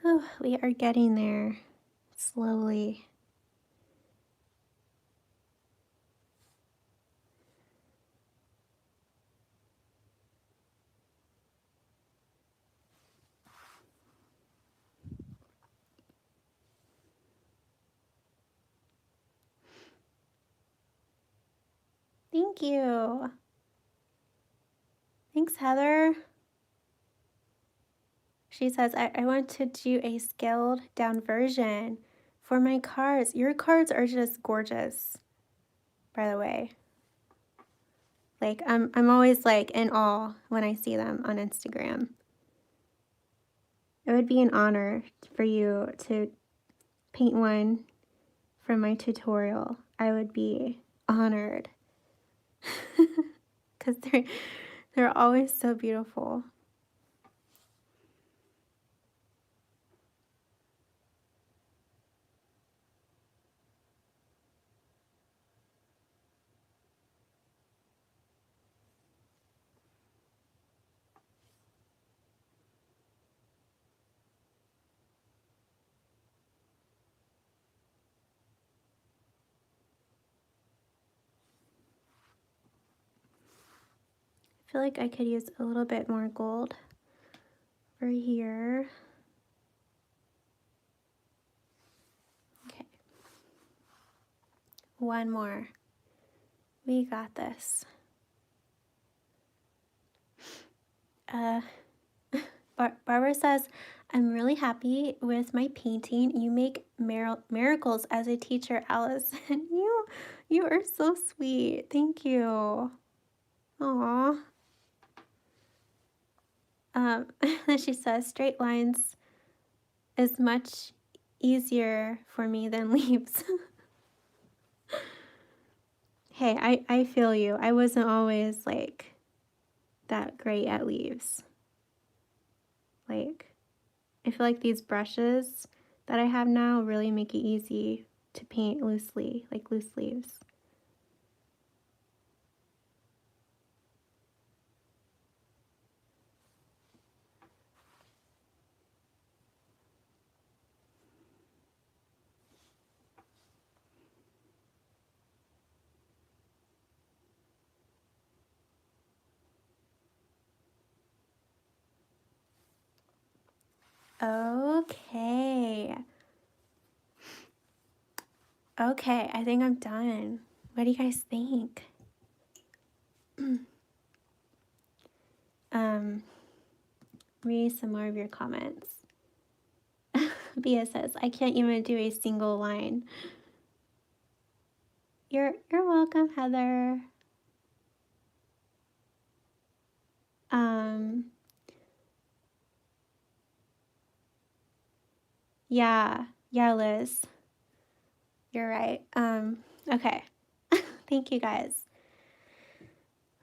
Oh, we are getting there slowly. Thank you. Thanks, Heather. She says, I want to do a scaled down version for my cards. Your cards are just gorgeous, by the way. Like, I'm always like in awe when I see them on Instagram. It would be an honor for you to paint one from my tutorial. I would be honored. Because they're always so beautiful. feel like I could use a little bit more gold over here. Okay. One more. We got this. Barbara says, I'm really happy with my painting. You make miracles as a teacher, Alice. You are so sweet. Thank you. Aw. Then she says, straight lines is much easier for me than leaves. Hey, I feel you. I wasn't always like that great at leaves. Like, I feel like these brushes that I have now really make it easy to paint loosely, like loose leaves. Okay. Okay, I think I'm done. What do you guys think? Read some more of your comments. Bia says, I can't even do a single line. You're welcome, Heather. Yeah, Liz. You're right. Okay. Thank you guys.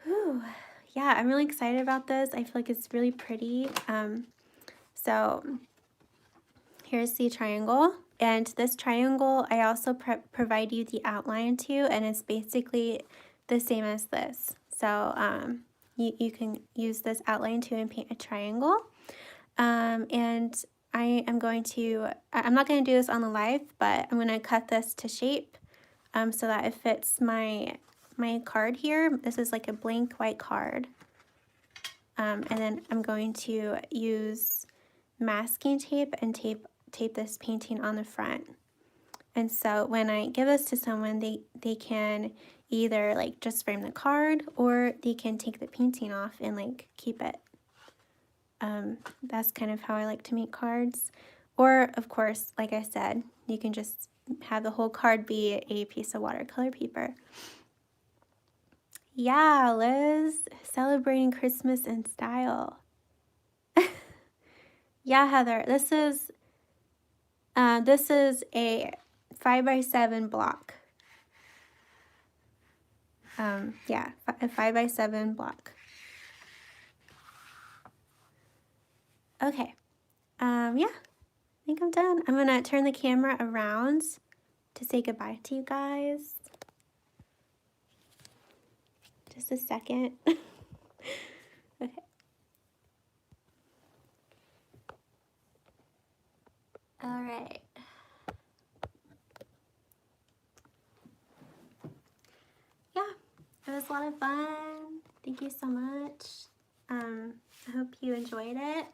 Whew. Yeah, I'm really excited about this. I feel like it's really pretty. So here's the triangle. And this triangle, I also provide you the outline too, and it's basically the same as this. So you can use this outline too and paint a triangle. And I am going to, I'm not going to do this on the live, but I'm going to cut this to shape so that it fits my card here. This is like a blank white card. And then I'm going to use masking tape and tape this painting on the front. And so when I give this to someone, they can either like just frame the card, or they can take the painting off and like keep it. That's kind of how I like to make cards. Or of course, like I said, you can just have the whole card be a piece of watercolor paper. Yeah, Liz, celebrating Christmas in style. Yeah, Heather, this is a 5x7 block. Yeah, a 5x7 block. Okay. Yeah, I think I'm done. I'm gonna turn the camera around to say goodbye to you guys. Just a second. Okay. All right. Yeah, it was a lot of fun. Thank you so much. I hope you enjoyed it.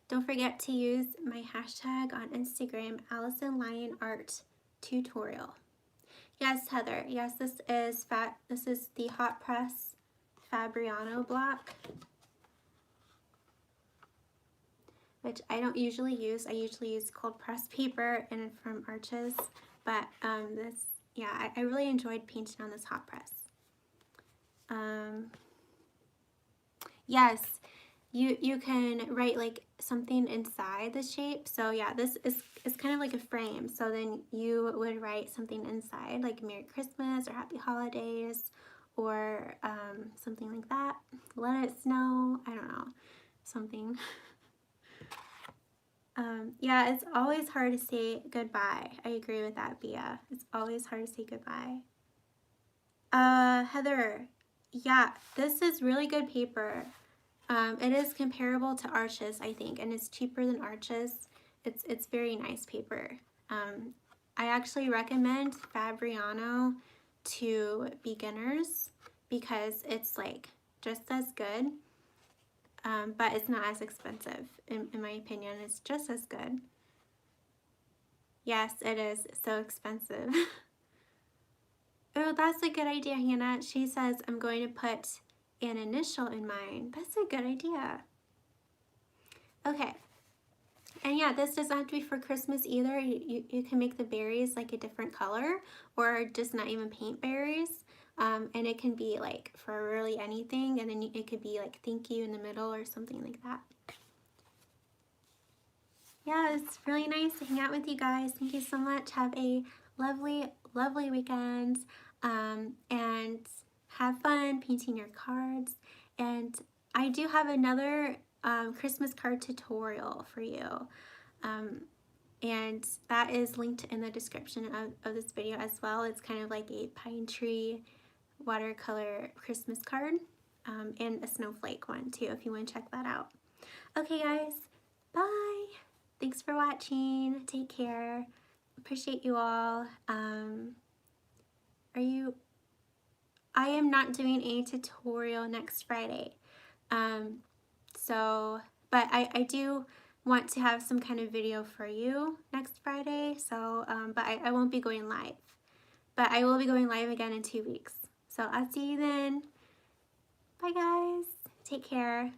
Don't forget to use my hashtag on Instagram, Allison Lyon Art Tutorial. Yes, Heather. Yes, this is the hot press Fabriano block, which I don't usually use. I usually use cold pressed paper and from Arches, but I really enjoyed painting on this hot press. Yes, you can write like something inside the shape. So yeah, this is kind of like a frame. So then you would write something inside, like Merry Christmas or Happy Holidays, or something like that. Let it snow. I don't know, something. Yeah, it's always hard to say goodbye. I agree with that, Bia. It's always hard to say goodbye. Heather, yeah, this is really good paper. It is comparable to Arches, I think, and it's cheaper than Arches. It's very nice paper. I actually recommend Fabriano to beginners because it's like just as good, but it's not as expensive, in my opinion. It's just as good. Yes, it is so expensive. Oh, that's a good idea, Hannah. She says, I'm going to put an initial in mine. That's a good idea. Okay. And yeah, this doesn't have to be for Christmas either. You can make the berries like a different color, or just not even paint berries. And it can be like for really anything, and then it could be like thank you in the middle or something like that. Yeah, it's really nice to hang out with you guys. Thank you so much. Have a lovely, lovely weekend, and have fun painting your cards. And I do have another Christmas card tutorial for you. And that is linked in the description of this video as well. It's kind of like a pine tree watercolor Christmas card, and a snowflake one too, if you want to check that out. Okay guys, bye. Thanks for watching. Take care. Appreciate you all. I am not doing a tutorial next Friday. But I do want to have some kind of video for you next Friday. So, but I won't be going live. But I will be going live again in 2 weeks. So I'll see you then. Bye guys. Take care.